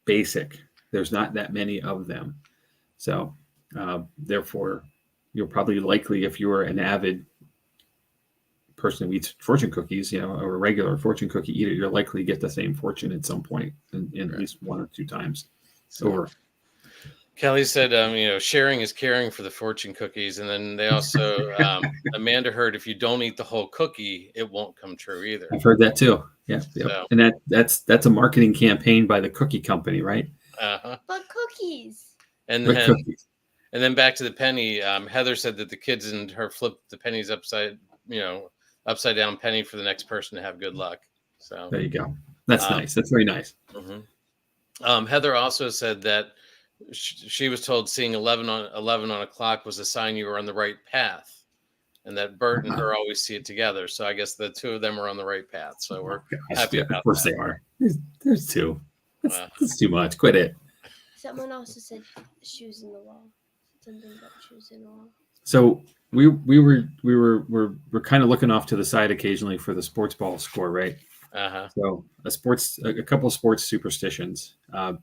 [SPEAKER 1] basic. There's not that many of them. So therefore, you'll probably likely, if you were an avid person who eats fortune cookies, or a regular fortune cookie eater, you're likely to get the same fortune at some point, in at least one or two times over.
[SPEAKER 2] Kelly said, sharing is caring for the fortune cookies. And then they also, Amanda heard, if you don't eat the whole cookie, it won't come true either.
[SPEAKER 1] I've heard that too. Yeah.
[SPEAKER 2] So,
[SPEAKER 1] and that's a marketing campaign by the cookie company, right?
[SPEAKER 4] But cookies.
[SPEAKER 2] And then back to the penny. Heather said that the kids and her flipped the pennies upside down penny for the next person to have good luck. So
[SPEAKER 1] there you go. That's nice. That's very nice.
[SPEAKER 2] Mm-hmm. Heather also said that she was told seeing 11 on a clock was a sign you were on the right path, and that Bert and her always see it together. So I guess the two of them are on the right path. So we're happy about that.
[SPEAKER 1] Of course they are. There's two. That's too much. Quit it.
[SPEAKER 4] Someone also said shoes in the wall. Something about shoes in the wall.
[SPEAKER 1] So we're kind of looking off to the side occasionally for the sports ball score, right? So a couple of sports superstitions.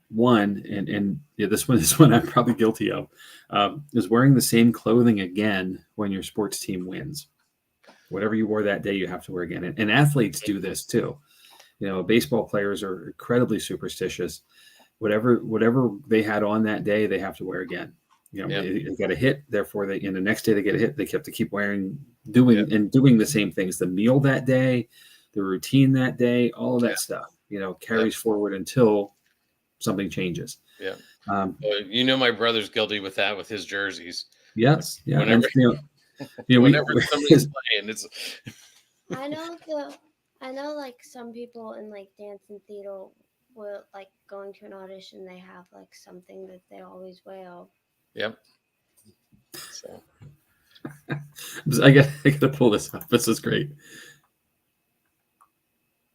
[SPEAKER 1] One, and this one I'm probably guilty of, is wearing the same clothing again when your sports team wins. Whatever you wore that day, you have to wear again. And athletes do this too. Baseball players are incredibly superstitious. Whatever they had on that day, they have to wear again. They got a hit, therefore the next day they get a hit. They have to keep doing the same things. The meal that day, the routine that day, all of that stuff, carries forward until something changes. Yeah.
[SPEAKER 2] My brother's guilty with that with his jerseys.
[SPEAKER 1] Yes. Yeah.
[SPEAKER 2] Whenever somebody's playing, it's.
[SPEAKER 4] I know like some people in like dance and theater will like going to an audition, they have like something that they always wear.
[SPEAKER 2] Yep. So
[SPEAKER 1] I gotta pull this up. This is great.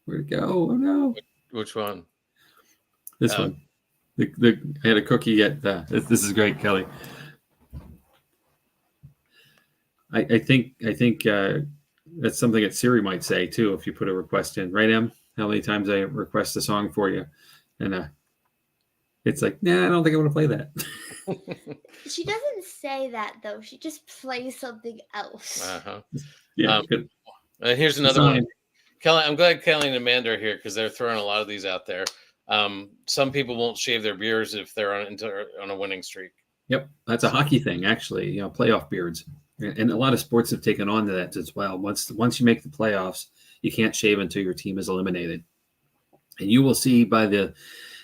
[SPEAKER 1] Where'd it go? Oh no.
[SPEAKER 2] Which one?
[SPEAKER 1] This one. I had a cookie at this is great, Kelly. I think that's something that Siri might say too if you put a request in, right, Em? How many times I request a song for you, and it's like, nah, I don't think I want to play that.
[SPEAKER 4] She doesn't say that though. She just plays something else.
[SPEAKER 1] Yeah.
[SPEAKER 2] Here's another one. Kelly, I'm glad Kelly and Amanda are here because they're throwing a lot of these out there. Some people won't shave their beards if they're on a winning streak.
[SPEAKER 1] Yep, that's a hockey thing, actually. Playoff beards, and a lot of sports have taken on to that as well. Once you make the playoffs, you can't shave until your team is eliminated, and you will see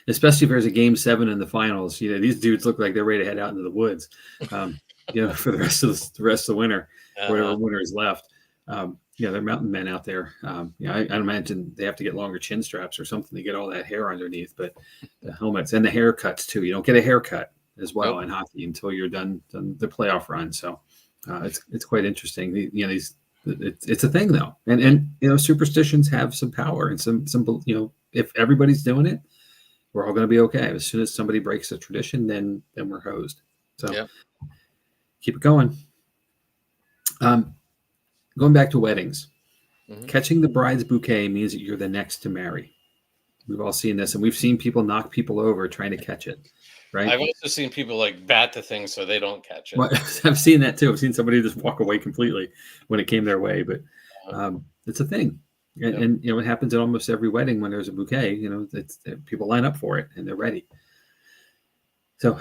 [SPEAKER 1] especially if there's a game 7 in the finals. These dudes look like they're ready to head out into the woods. For the rest of the winter, whatever winter is left. They're mountain men out there. I imagine they have to get longer chin straps or something to get all that hair underneath. But the helmets and the haircuts too. You don't get a haircut as well in hockey until you're done the playoff run. So it's quite interesting. It's a thing though, and superstitions have some power and some if everybody's doing it, we're all going to be okay. As soon as somebody breaks a tradition, then we're hosed. So keep it going. Going back to weddings, catching the bride's bouquet means that you're the next to marry. We've all seen this, and we've seen people knock people over trying to catch it, right?
[SPEAKER 2] I've also seen people like bat the thing so they don't catch it.
[SPEAKER 1] Well, I've seen that too. I've seen somebody just walk away completely when it came their way, but it's a thing. And it happens at almost every wedding when there's a bouquet. People line up for it and they're ready. So,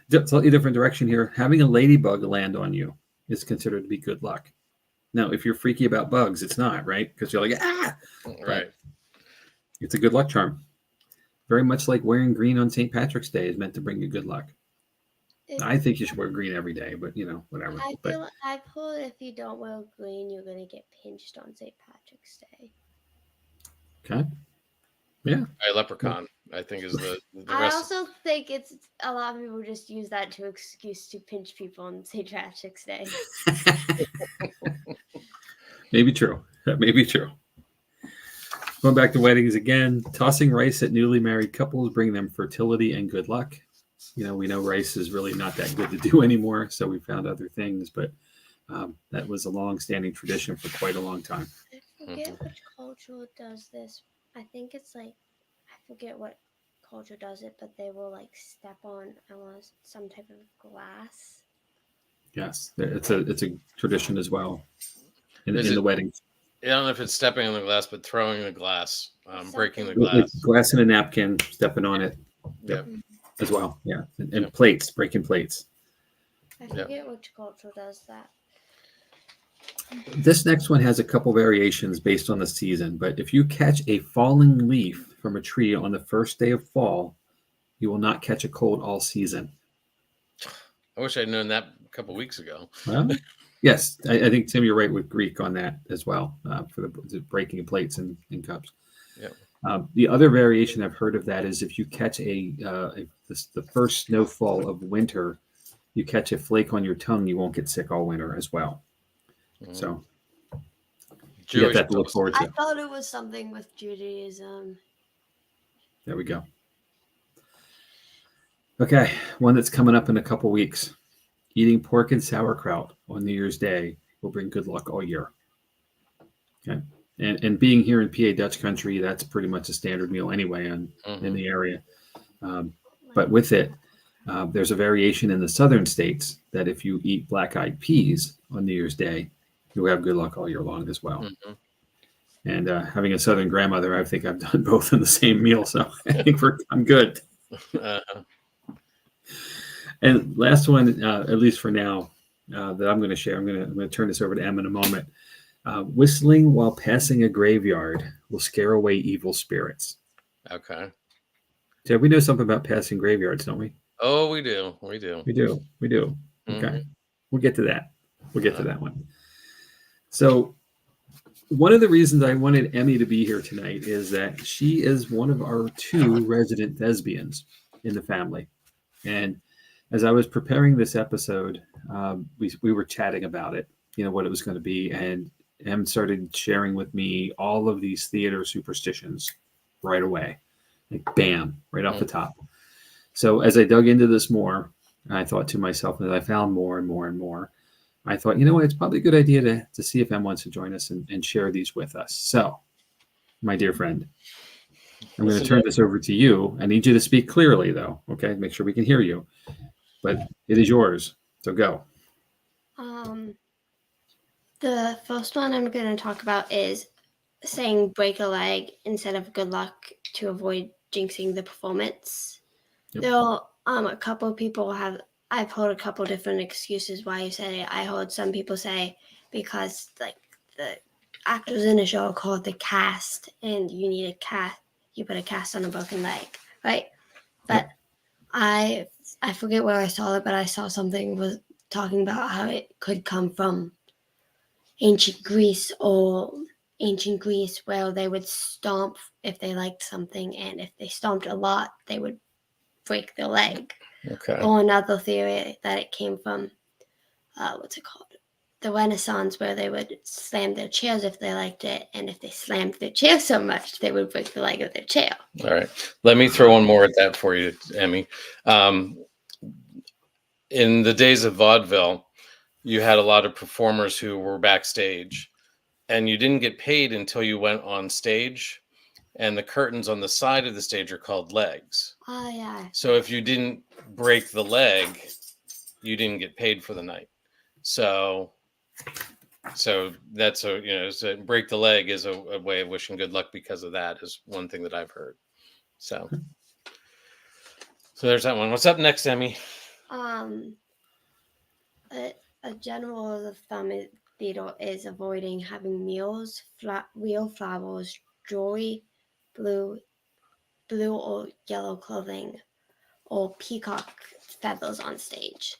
[SPEAKER 1] slightly different direction here. Having a ladybug land on you is considered to be good luck. Now, if you're freaky about bugs, it's not, right? Because you're like, ah!
[SPEAKER 2] Right.
[SPEAKER 1] But it's a good luck charm. Very much like wearing green on St. Patrick's Day is meant to bring you good luck. I think you should wear green every day, but, whatever.
[SPEAKER 4] I've heard if you don't wear green, you're going to get pinched on St. Patrick's Day.
[SPEAKER 1] Okay. Yeah.
[SPEAKER 2] Leprechaun, I think, is the
[SPEAKER 4] I
[SPEAKER 2] rest.
[SPEAKER 4] also think it's a lot of people just use that to excuse to pinch people on St. Patrick's Day.
[SPEAKER 1] Maybe true. That may be true. Going back to weddings again, tossing rice at newly married couples bring them fertility and good luck. We know rice is really not that good to do anymore, so we found other things, but that was a long-standing tradition for quite a long time.
[SPEAKER 4] I forget which culture does this. I think it's like, I forget what culture does it, but they will like step on some type of glass.
[SPEAKER 1] Yes, it's a tradition as well in
[SPEAKER 2] Is
[SPEAKER 1] the
[SPEAKER 2] it-
[SPEAKER 1] weddings.
[SPEAKER 2] I don't know if it's stepping on the glass, but throwing the glass, breaking the
[SPEAKER 4] Something.
[SPEAKER 1] Like
[SPEAKER 2] glass.
[SPEAKER 1] glass in a napkin, stepping on it
[SPEAKER 2] Yep.
[SPEAKER 1] as well. Yeah, and
[SPEAKER 2] Yep.
[SPEAKER 1] plates, breaking plates.
[SPEAKER 4] I forget which culture does that.
[SPEAKER 1] This next one has a couple variations based on the season, but if you catch a falling leaf from a tree on the first day of fall, you will not catch a cold all season.
[SPEAKER 2] I wish I'd known that a couple weeks ago.
[SPEAKER 1] Well, yes, I think, Tim, you're right with Greek on that as well, for the breaking of plates and cups.
[SPEAKER 2] Yep.
[SPEAKER 1] The other variation I've heard of that is if you catch the first snowfall of winter, you catch a flake on your tongue, you won't get sick all winter as well.
[SPEAKER 2] Mhm.
[SPEAKER 1] So you
[SPEAKER 2] Jewish
[SPEAKER 1] have that to look forward
[SPEAKER 4] I
[SPEAKER 1] to.
[SPEAKER 4] thought it was something with Judaism.
[SPEAKER 1] There we go. Okay, one that's coming up in a couple weeks. Eating pork and sauerkraut on New Year's Day will bring good luck all year. Okay, and being here in PA Dutch country, that's pretty much a standard meal anyway in the area. But with it, there's a variation in the southern states that if you eat black-eyed peas on New Year's Day, you'll have good luck all year long as well.
[SPEAKER 2] Mm-hmm.
[SPEAKER 1] And having a southern grandmother, I think I've done both in the same meal, so I think I'm good. And last one, at least for now, that I'm going to share. I'm going to turn this over to Em in a moment. Whistling while passing a graveyard will scare away evil spirits.
[SPEAKER 2] Okay.
[SPEAKER 1] So we know something about passing graveyards, don't we?
[SPEAKER 2] Oh, we do. We do.
[SPEAKER 1] We do. Okay.
[SPEAKER 2] Mhm.
[SPEAKER 1] We'll get to that. We'll get to that one. So one of the reasons I wanted Emmy to be here tonight is that she is one of our 2 resident thespians in the family. And as I was preparing this episode, we were chatting about it, what it was going to be. And Em started sharing with me all of these theater superstitions right away. Like bam, right off the top. So as I dug into this more, I thought to myself, as I found more and more and more, I thought, it's probably a good idea to see if Em wants to join us and share these with us. So, my dear friend, I'm going to turn this over to you. I need you to speak clearly, though. Okay, make sure we can hear you. But it is yours. So go.
[SPEAKER 4] The first one I'm going to talk about is saying break a leg instead of good luck to avoid jinxing the performance.
[SPEAKER 1] Yep.
[SPEAKER 4] Though a couple of people I've heard a couple different excuses why you say it. I heard some people say because like the actors in a show are called the cast, and you need a cast. You put a cast on a broken leg, right? But I forget where I saw it, but I saw something was talking about how it could come from ancient Greece where they would stomp if they liked something, and if they stomped a lot, they would break their leg.
[SPEAKER 2] Okay.
[SPEAKER 4] Or another theory that it came from, what's it called? The Renaissance, where they would slam their chairs if they liked it, and if they slammed their chair so much, they would break the leg of their chair.
[SPEAKER 2] All right. Let me throw one more at that for you, Emmy. In the days of vaudeville, you had a lot of performers who were backstage, and you didn't get paid until you went on stage, and the curtains on the side of the stage are called legs.
[SPEAKER 4] Oh, yeah.
[SPEAKER 2] So if you didn't break the leg, you didn't get paid for the night. So that's so break the leg is a way of wishing good luck because of that, is one thing that I've heard. So there's that one. What's up next, Emmy?
[SPEAKER 4] A general rule of thumb in theater is avoiding having meals, real flowers, jewelry, blue or yellow clothing, or peacock feathers on stage.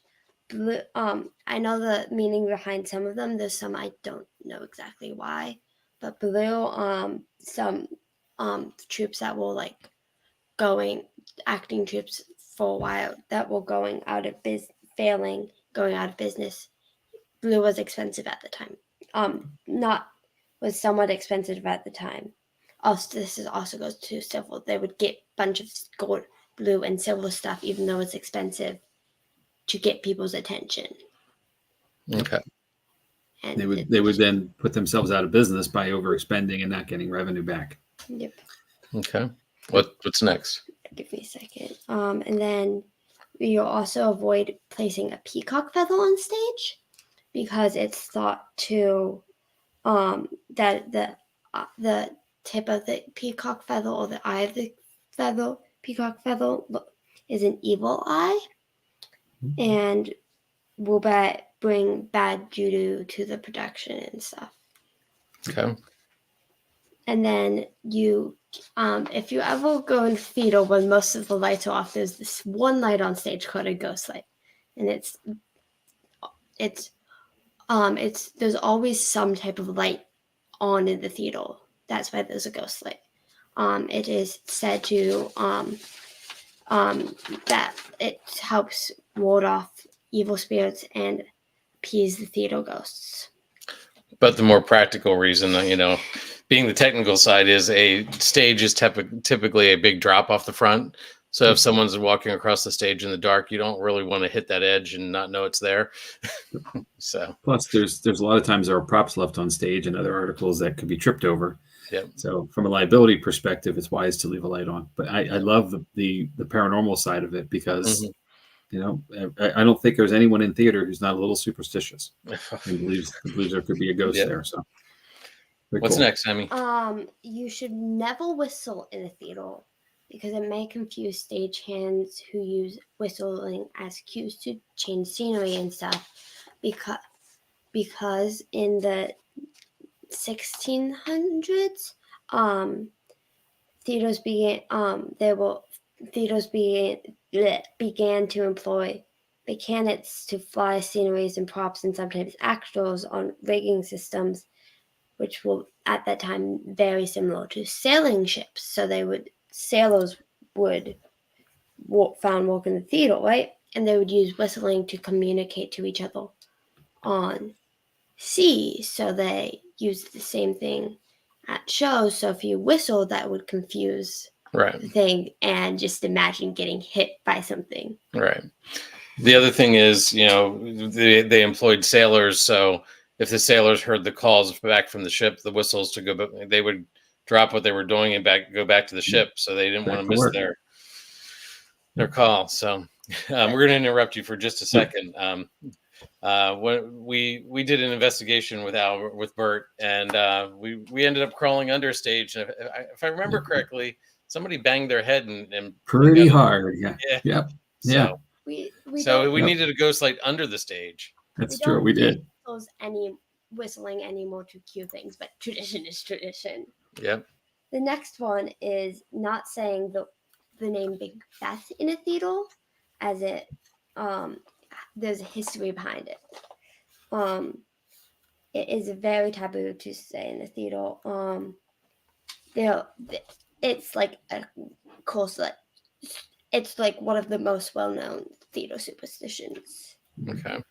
[SPEAKER 4] Blue, I know the meaning behind some of them. There's some I don't know exactly why, but blue, some troops that were like acting troops for a while that were going out of business. Blue was expensive at the time. Was somewhat expensive at the time. Also, also goes to silver. They would get a bunch of gold, blue, and silver stuff, even though it's expensive, to get people's attention.
[SPEAKER 2] Okay.
[SPEAKER 4] And
[SPEAKER 1] they would then put themselves out of business by overexpending and not getting revenue back.
[SPEAKER 4] Yep.
[SPEAKER 2] Okay. What's next?
[SPEAKER 4] give me a second. And then you'll also avoid placing a peacock feather on stage because it's thought to that the tip of the peacock feather or the eye of the peacock feather is an evil eye and will bring bad juju to the production and stuff.
[SPEAKER 2] Okay.
[SPEAKER 4] And then you, if you ever go in theater when most of the lights are off, there's this one light on stage called a ghost light, and there's always some type of light on in the theater. That's why there's a ghost light. It is said to that it helps ward off evil spirits and appease the theater ghosts.
[SPEAKER 2] But the more practical reason, being the technical side, is a stage is typically a big drop off the front. So if someone's walking across the stage in the dark, you don't really want to hit that edge and not know it's there. So
[SPEAKER 1] plus, there's a lot of times there are props left on stage and other articles that could be tripped over.
[SPEAKER 2] Yep.
[SPEAKER 1] So from a liability perspective, it's wise to leave a light on. But I love the paranormal side of it because I don't think there's anyone in theater who's not a little superstitious and believes there could be a ghost there. So
[SPEAKER 2] what's next, Emmy?
[SPEAKER 4] You should never whistle in a theater because it may confuse stagehands who use whistling as cues to change scenery and stuff. Because in the 1600s, theaters began to employ mechanics to fly sceneries and props and sometimes actors on rigging systems, which were at that time very similar to sailing ships. So sailors would found work in the theater, right? And they would use whistling to communicate to each other on sea. So they used the same thing at shows. So if you whistle, that would confuse the thing and just imagine getting hit by something.
[SPEAKER 2] Right. The other thing is, they employed sailors. So if the sailors heard the calls back from the ship, the whistles to go back, they would drop what they were doing and go back to the ship. So they didn't want to miss their call. So we're going to interrupt you for just a second. When we did an investigation with Bert, and we ended up crawling under stage. And if I remember correctly, somebody banged their head and
[SPEAKER 1] pretty hard. Yeah. Yep. Yeah.
[SPEAKER 2] So we needed a ghost light under the stage.
[SPEAKER 1] That's true. We did.
[SPEAKER 4] Any whistling anymore to cue things, but tradition is tradition.
[SPEAKER 2] Yep.
[SPEAKER 4] The next one is not saying the name Big Beth in a theater, as it there's a history behind it. It is very taboo to say in the theater. It's like it's like one of the most well-known theater superstitions.
[SPEAKER 2] Okay.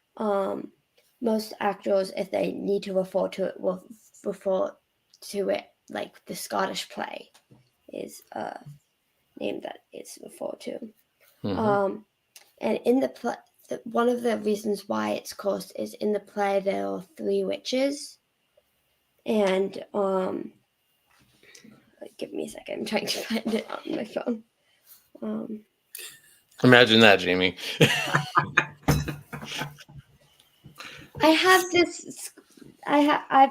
[SPEAKER 4] Most actors, if they need to refer to it, will refer to it like the Scottish play is a name that it's referred to.
[SPEAKER 2] Mm-hmm.
[SPEAKER 4] And in the play, one of the reasons why it's cursed is in the play there are 3 witches, and give me a second. I'm trying to find it on my phone.
[SPEAKER 2] Imagine that, Jamie.
[SPEAKER 4] I've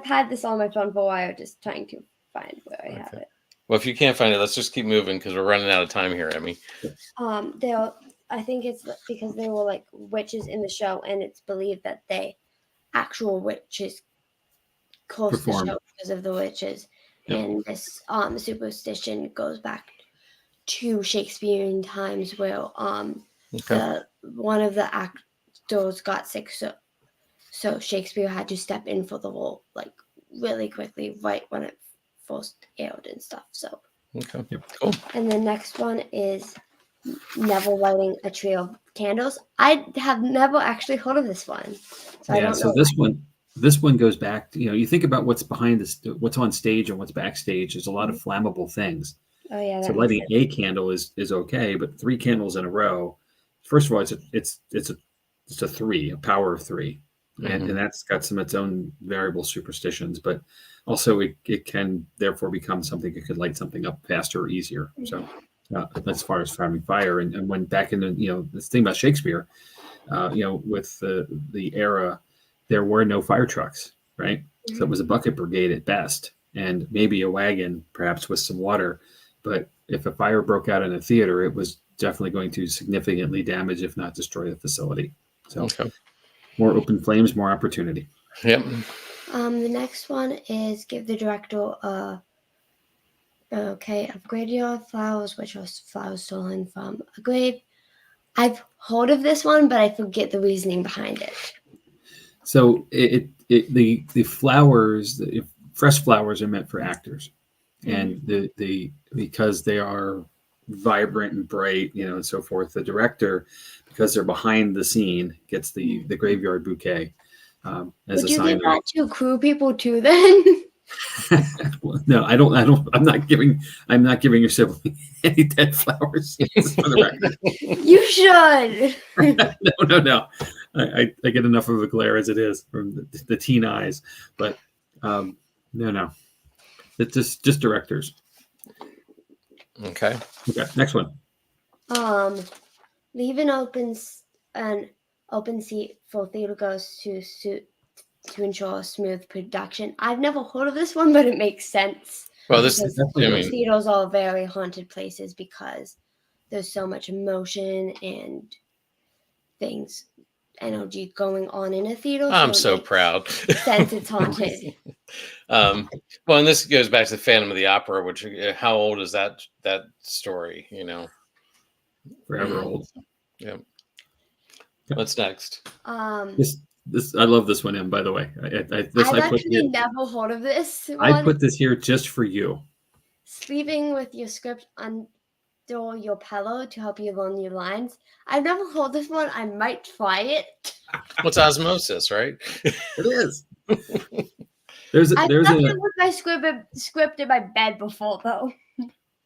[SPEAKER 4] had this on my phone for a while, just trying to find where I have it.
[SPEAKER 2] Well, if you can't find it, let's just keep moving because we're running out of time here, Emmy.
[SPEAKER 4] I think it's because they were like witches in the show, and it's believed that actual witches caused the show because of the witches. Yep. And this superstition goes back to Shakespearean times where one of the actors got sick, so Shakespeare had to step in for the role like really quickly right when it first aired and stuff. So
[SPEAKER 2] cool.
[SPEAKER 4] And the next one is never lighting a tree of candles. I have never actually heard of this one. So I don't know.
[SPEAKER 1] This one goes back to, you think about what's behind this, what's on stage and what's backstage. There's a lot of flammable things.
[SPEAKER 4] Oh yeah.
[SPEAKER 1] So lighting a candle is okay, but 3 candles in a row. First of all, it's a 3, a power of 3, and that's got its own variable superstitions. But also, it can therefore become something that could light something up faster or easier. So as far as having fire. And when back in the, this thing about Shakespeare, with the era, there were no fire trucks, right? So it was a bucket brigade at best, and maybe a wagon, perhaps with some water. But if a fire broke out in a theater, it was definitely going to significantly damage, if not destroy, the facility. So more open flames, more opportunity.
[SPEAKER 2] Yep.
[SPEAKER 4] The next one is give the director a graveyard flowers, which are flowers stolen from a grave. I've heard of this one, but I forget the reasoning behind it.
[SPEAKER 1] So the flowers, fresh flowers are meant for actors, and the because they are vibrant and bright, and so forth. The director, because they're behind the scene, gets the graveyard bouquet as
[SPEAKER 4] Would
[SPEAKER 1] a
[SPEAKER 4] you
[SPEAKER 1] sign.
[SPEAKER 4] give that to crew people too? Then
[SPEAKER 1] no, I don't. I'm not giving your sibling any dead flowers. For the record.
[SPEAKER 4] You should.
[SPEAKER 1] No. I get enough of a glare as it is from the teen eyes, but no. It's just directors.
[SPEAKER 2] Okay.
[SPEAKER 1] Next one.
[SPEAKER 4] Leave an open seat for theater goers to ensure smooth production. I've never heard of this one, but it makes sense.
[SPEAKER 2] Well,
[SPEAKER 4] theaters are very haunted places because there's so much emotion and things, energy going on in a theater.
[SPEAKER 2] I'm so proud.
[SPEAKER 4] Since it's haunted.
[SPEAKER 2] Well, and this goes back to the Phantom of the Opera, which how old is that story?
[SPEAKER 1] Forever old.
[SPEAKER 2] Yeah. What's next?
[SPEAKER 1] This I love this one, Em, by the way.
[SPEAKER 4] I've actually never heard of this one.
[SPEAKER 1] I put this here just for you.
[SPEAKER 4] Sleeping with your script under your pillow to help you learn your lines. I've never heard this one. I might try it.
[SPEAKER 2] What's osmosis, right?
[SPEAKER 1] It is. I've
[SPEAKER 4] slept with my script in my bed before, though.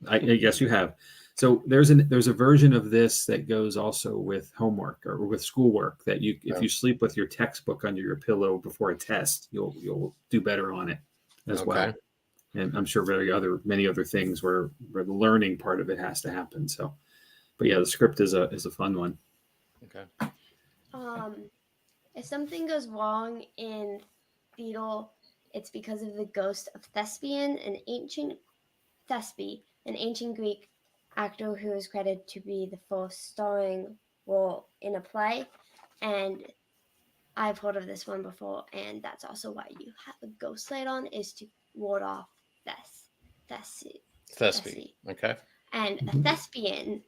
[SPEAKER 1] I guess you have. So there's a version of this that goes also with homework or with schoolwork that if you sleep with your textbook under your pillow before a test, you'll do better on it as well. And I'm sure many other things where the learning part of it has to happen. So, but yeah, the script is a fun one.
[SPEAKER 2] Okay.
[SPEAKER 4] If something goes wrong in theater, it's because of the ghost of Thespian, an ancient Greek actor who is credited to be the first starring role in a play. And I've heard of this one before, and that's also why you have a ghost light on, is to ward off Thespi.
[SPEAKER 2] Okay.
[SPEAKER 4] And a thespian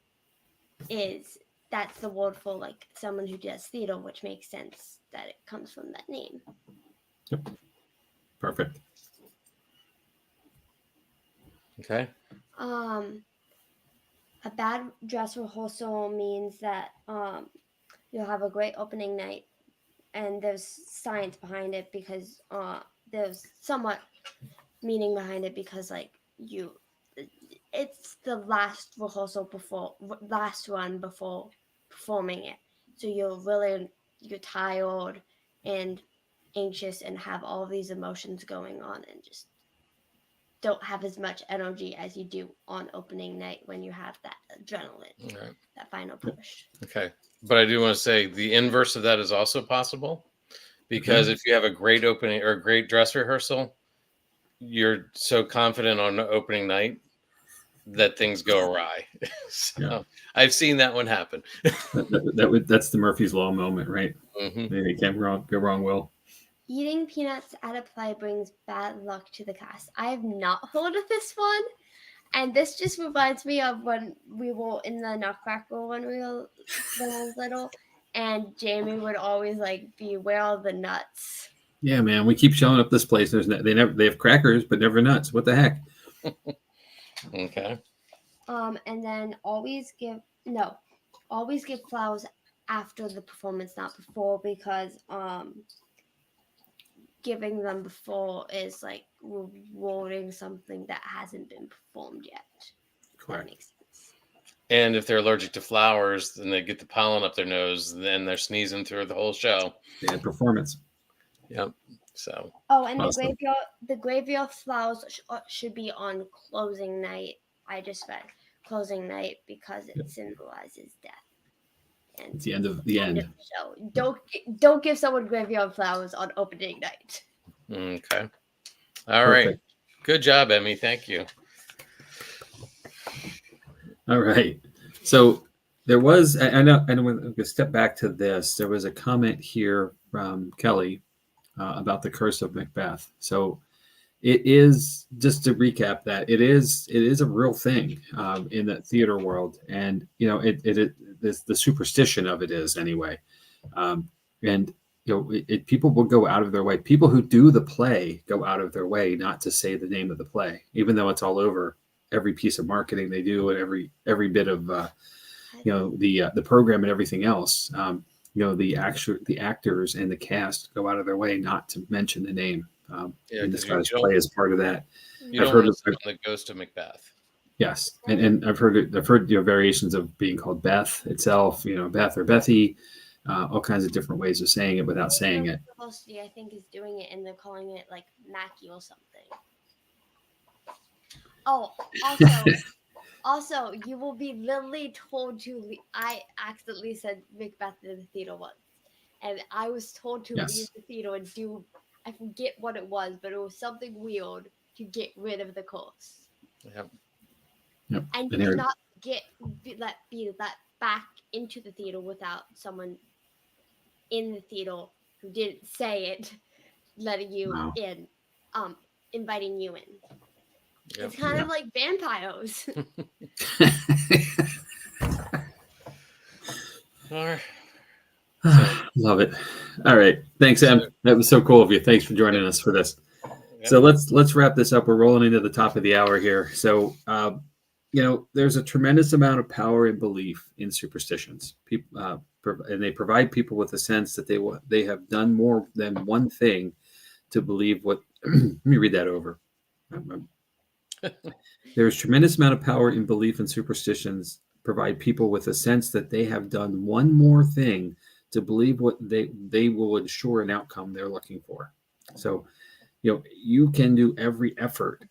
[SPEAKER 4] that's the word for like someone who does theater, which makes sense that it comes from that name.
[SPEAKER 1] Yep. Perfect.
[SPEAKER 2] Okay.
[SPEAKER 4] A bad dress rehearsal means that you'll have a great opening night, and there's science behind it because there's somewhat meaning behind it because it's the last run before performing it, so you're tired and anxious and have all these emotions going on and just don't have as much energy as you do on opening night when you have that adrenaline, that final push.
[SPEAKER 2] Okay. But I do want to say the inverse of that is also possible, because if you have a great opening or a great dress rehearsal, you're so confident on opening night that things go awry. So I've seen that one happen.
[SPEAKER 1] That's the Murphy's Law moment, right?
[SPEAKER 2] Mm-hmm.
[SPEAKER 1] Maybe it can't go wrong, Will.
[SPEAKER 4] Eating peanuts at a play brings bad luck to the cast. I have not heard of this one. And this just reminds me of when we were in the Nutcracker when I was little. And Jamie would always beware of the nuts.
[SPEAKER 1] Yeah, man. We keep showing up this place. They have crackers, but never nuts. What the heck?
[SPEAKER 2] Okay.
[SPEAKER 4] And then always give flowers after the performance, not before, because giving them before is rewarding something that hasn't been performed yet.
[SPEAKER 1] Correct.
[SPEAKER 4] That makes sense.
[SPEAKER 2] And if they're allergic to flowers, then they get the pollen up their nose, then they're sneezing through the whole show.
[SPEAKER 1] Bad performance.
[SPEAKER 2] Yep. So.
[SPEAKER 4] Oh, and awesome. The graveyard flowers should be on closing night. I just read closing night because it symbolizes death. And
[SPEAKER 1] It's the end of the end.
[SPEAKER 4] So don't give someone graveyard flowers on opening night.
[SPEAKER 2] Okay. All right. Good job, Emmy. Thank you.
[SPEAKER 1] All right. So there was, I know I'm going to step back to this. There was a comment here from Kelly about the curse of Macbeth. So it is, just to recap that, it is a real thing in the theater world. And, you know, the superstition of it is anyway. And, you know, people will go out of their way. People who do the play go out of their way not to say the name of the play, even though it's all over every piece of marketing they do and every bit of, you know, the program and everything else. You know, the actors and the cast go out of their way not to mention the name. And the Scottish play is part of that.
[SPEAKER 2] I've heard of the Ghost of Macbeth.
[SPEAKER 1] Yes, and I've heard you know, variations of being called Beth itself. You know, Beth or Bethy, all kinds of different ways of saying it without saying it.
[SPEAKER 4] Felicity, I think, is doing it, and they're calling it like Mackie or something. Oh, also, you will be literally told to. I accidentally said Macbeth in the theater once, and I was told to leave the theater and do. I forget what it was, but it was something weird to get rid of the curse.
[SPEAKER 2] Yep.
[SPEAKER 4] And you cannot be let back into the theater without someone in the theater who didn't say it, letting you in, inviting you in. Yep. It's kind of like vampires.
[SPEAKER 2] All right.
[SPEAKER 1] Love it. All right. Thanks, Em. That was so cool of you. Thanks for joining us for this. Yep. So let's wrap this up. We're rolling into the top of the hour here. So, you know, there's a tremendous amount of power and belief in superstitions. People, and they provide people with a sense that they have done more than one thing to believe what. Let me read that over. There's tremendous amount of power in belief in superstitions. Provide people with a sense that they have done one more thing to believe what they will ensure an outcome they're looking for. So, you know, you can do every effort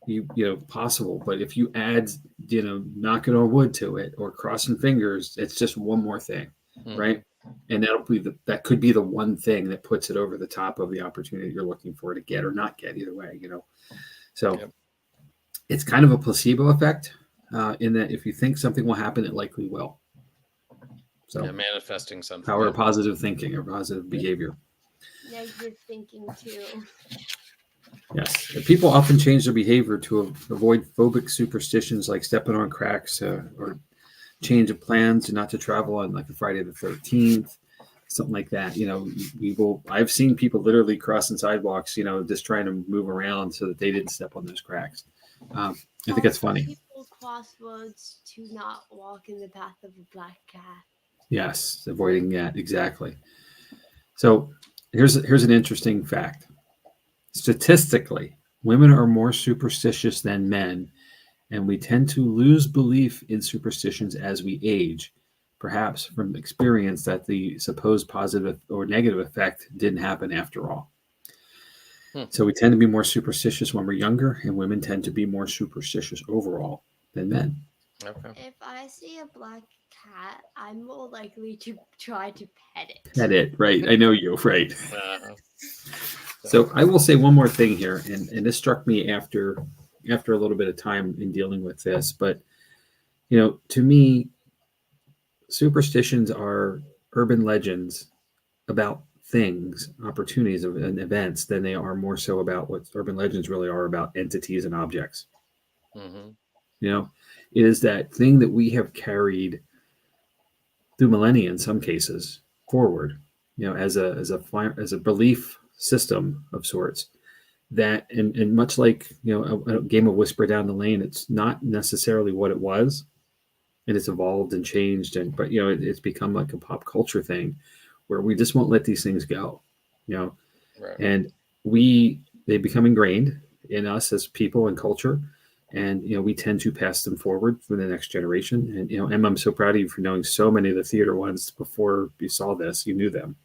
[SPEAKER 1] you know possible, but if you add, you know, knocking on wood to it or crossing fingers, it's just one more thing, right? And that could be the one thing that puts it over the top of the opportunity you're looking for to get or not get, either way, you know. So it's kind of a placebo effect in that if you think something will happen, it likely will. So
[SPEAKER 2] manifesting something.
[SPEAKER 1] Power of positive thinking or positive behavior.
[SPEAKER 4] Negative thinking too.
[SPEAKER 1] Yes. People often change their behavior to avoid phobic superstitions like stepping on cracks or change of plans and not to travel on like a Friday the 13th, something like that. You know, I've seen people literally crossing sidewalks, you know, just trying to move around so that they didn't step on those cracks. I think it's funny.
[SPEAKER 4] People cross roads to not walk in the path of a black cat.
[SPEAKER 1] Yes, avoiding that, exactly. So here's an interesting fact. Statistically, women are more superstitious than men, and we tend to lose belief in superstitions as we age, perhaps from experience that the supposed positive or negative effect didn't happen after all. So we tend to be more superstitious when we're younger, and women tend to be more superstitious overall than men.
[SPEAKER 2] Okay.
[SPEAKER 4] If I see a black cat, I'm more likely to try to pet it.
[SPEAKER 1] Pet it, right? I know you, right? So I will say one more thing here, and this struck me after a little bit of time in dealing with this. But you know, to me, superstitions are urban legends about things, opportunities, and events than they are more so about what urban legends really are about entities and objects.
[SPEAKER 2] Mm-hmm.
[SPEAKER 1] You know, it is that thing that we have carried through millennia in some cases forward, you know, as a belief system of sorts that, and much like, you know, a game of Whisper Down the Lane, it's not necessarily what it was, and it's evolved and changed, but you know, it's become like a pop culture thing where we just won't let these things go, you know.
[SPEAKER 2] Right.
[SPEAKER 1] And they become ingrained in us as people and culture, and you know, we tend to pass them forward for the next generation. And you know, Emma, I'm so proud of you for knowing so many of the theater ones before you saw this. You knew them,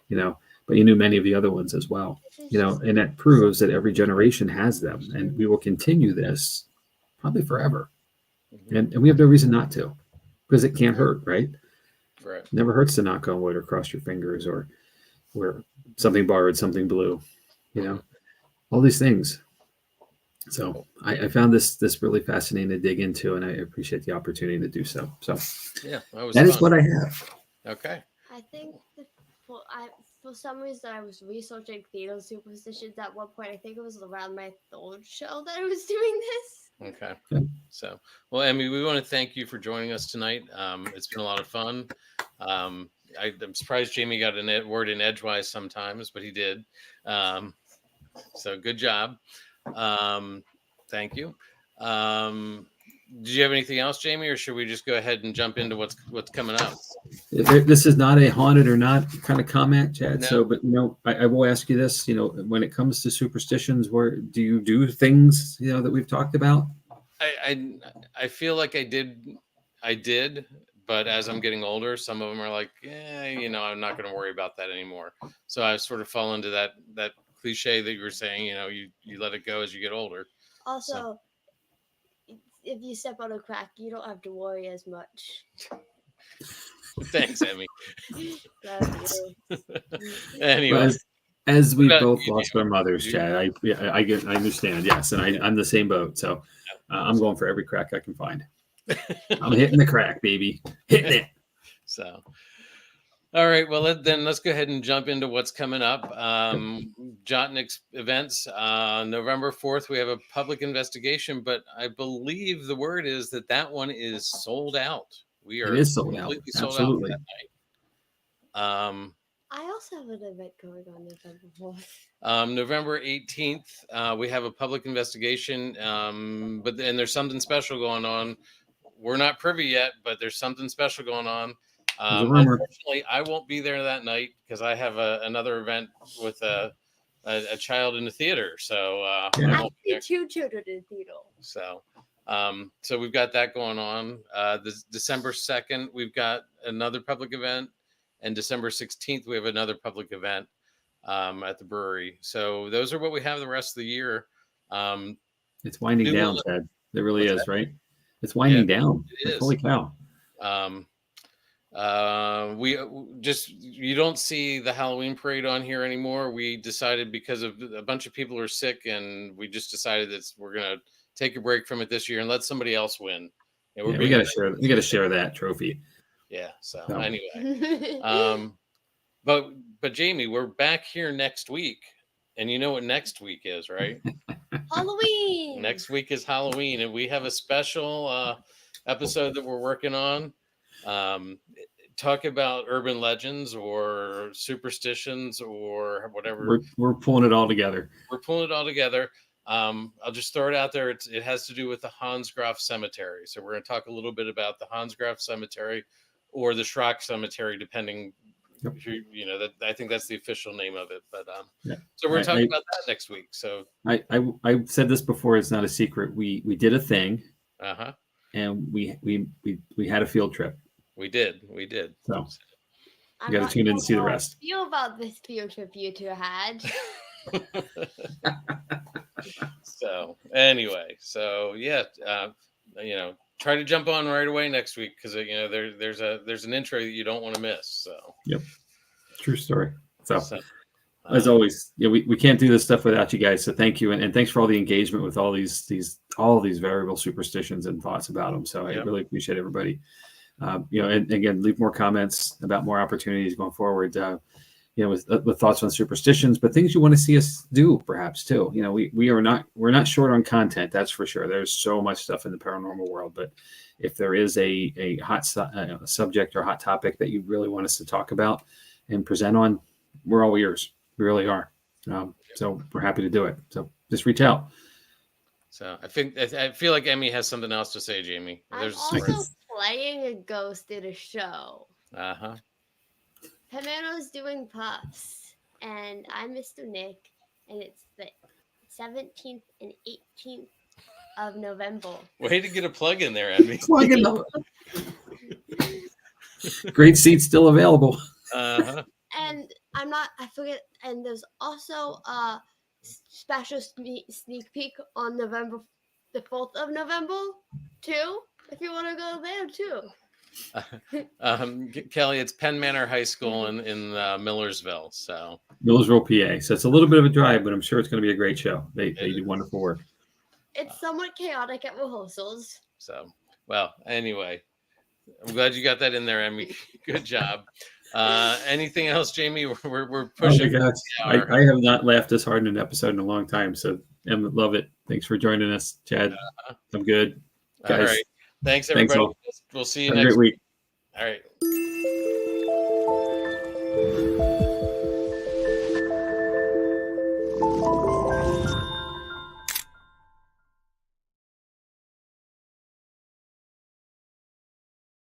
[SPEAKER 1] you know, but you knew many of the other ones as well, you know, and that proves that every generation has them, and we will continue this probably forever. and we have no reason not to, because it can't hurt, right?
[SPEAKER 2] Right.
[SPEAKER 1] Never hurts to knock on wood or cross your fingers or wear something borrowed, something blue, all these things. So I found this really fascinating to dig into, and I appreciate the opportunity to do so. So
[SPEAKER 2] yeah,
[SPEAKER 1] that is what I have.
[SPEAKER 2] Okay.
[SPEAKER 4] I think for some reason I was researching theater superstitions at one point. I think it was around my third show that I was doing this.
[SPEAKER 2] Okay. So, well, Emmy, we want to thank you for joining us tonight. It's been a lot of fun. I'm surprised Jamie got a word in edgewise sometimes, but he did. So good job. Thank you. Did you have anything else, Jamie, or should we just go ahead and jump into what's coming up?
[SPEAKER 1] This is not a haunted or not kind of comment, Chad.
[SPEAKER 2] No.
[SPEAKER 1] So, but I will ask you this. When it comes to superstitions, where do you do things that we've talked about?
[SPEAKER 2] I feel like I did, but as I'm getting older, some of them are like, I'm not going to worry about that anymore. So I've sort of fallen into that cliche that you were saying. You let it go as you get older.
[SPEAKER 4] Also, if you step on a crack, you don't have to worry as much.
[SPEAKER 2] Thanks, Emmy.
[SPEAKER 4] Love you.
[SPEAKER 2] Anyway,
[SPEAKER 1] well, as we both lost our mothers, Chad, I understand. Yes, and I'm the same boat. So I'm going for every crack I can find. I'm hitting the crack, baby, hitting it.
[SPEAKER 2] So. All right, well, let's go ahead and jump into what's coming up. Jott-Nyx events. November 4th, we have a public investigation, but I believe the word is that one is sold out. It
[SPEAKER 1] is sold out. Absolutely.
[SPEAKER 2] That night.
[SPEAKER 4] I also have an event going on November 4th.
[SPEAKER 2] November 18th, we have a public investigation, but there's something special going on. We're not privy yet, but there's something special going on. Unfortunately, I won't be there that night because I have another event with a child in the theater. So
[SPEAKER 4] actually, 2 children in the theater.
[SPEAKER 2] So we've got that going on. This December 2nd, we've got another public event, and December 16th, we have another public event at the brewery. So those are what we have the rest of the year.
[SPEAKER 1] It's winding down, Ted. It really is, right? It's winding down.
[SPEAKER 2] It is.
[SPEAKER 1] Holy cow.
[SPEAKER 2] You don't see the Halloween parade on here anymore. We decided because of a bunch of people are sick, and we just decided that we're going to take a break from it this year and let somebody else win.
[SPEAKER 1] We got to share that trophy.
[SPEAKER 2] Yeah. So anyway, but Jamie, we're back here next week, and you know what next week is, right?
[SPEAKER 4] Halloween.
[SPEAKER 2] Next week is Halloween, and we have a special episode that we're working on. Talk about urban legends or superstitions or whatever.
[SPEAKER 1] We're pulling it all together.
[SPEAKER 2] I'll just throw it out there. It has to do with the Hansgraf Cemetery. So we're going to talk a little bit about the Hansgraf Cemetery or the Schrock Cemetery, depending.
[SPEAKER 1] Yep.
[SPEAKER 2] I think that's the official name of it. But so we're talking about that next week. So
[SPEAKER 1] I said this before. It's not a secret. We did a thing. And we had a field trip. We did.
[SPEAKER 2] So
[SPEAKER 1] you got to tune in to see the rest.
[SPEAKER 4] Feel about this field trip you two had.
[SPEAKER 2] So anyway, try to jump on right away next week because there's an intro that you don't want to miss. So
[SPEAKER 1] yep, true story. So as always, we can't do this stuff without you guys. So thank you, and thanks for all the engagement with all these variable superstitions and thoughts about them. So I really appreciate everybody. And again, leave more comments about more opportunities going forward. With thoughts on superstitions, but things you want to see us do, perhaps too. We're not short on content, that's for sure. There's so much stuff in the paranormal world, but if there is a hot subject or hot topic that you really want us to talk about and present on, we're all ears. We really are. So we're happy to do it. So just reach out.
[SPEAKER 2] So I feel like Emmy has something else to say, Jamie.
[SPEAKER 4] I'm also playing a ghost in a show. Pamela's doing puffs, and I'm Mr. Nick, and it's the 17th and 18th of November.
[SPEAKER 2] Way to get a plug in there, Emmy.
[SPEAKER 1] Great seats still available.
[SPEAKER 4] And I forget, and there's also a special sneak peek on the 4th of November, too. if you want to go there too.
[SPEAKER 2] Kelly, it's Penn Manor High School in Millersville. So
[SPEAKER 1] Millersville, PA. So it's a little bit of a drive, but I'm sure it's going to be a great show. They do wonderful work.
[SPEAKER 4] It's somewhat chaotic at rehearsals.
[SPEAKER 2] So, well, anyway, I'm glad you got that in there, Emmy. Good job. Anything else, Jamie? We're pushing.
[SPEAKER 1] Oh my gosh. I have not laughed this hard in an episode in a long time. So, Em, love it. Thanks for joining us, Chad. I'm good. Guys,
[SPEAKER 2] all right. Thanks, everybody.
[SPEAKER 1] All.
[SPEAKER 2] We'll see you
[SPEAKER 1] Have
[SPEAKER 2] next
[SPEAKER 1] a great week.
[SPEAKER 2] All right.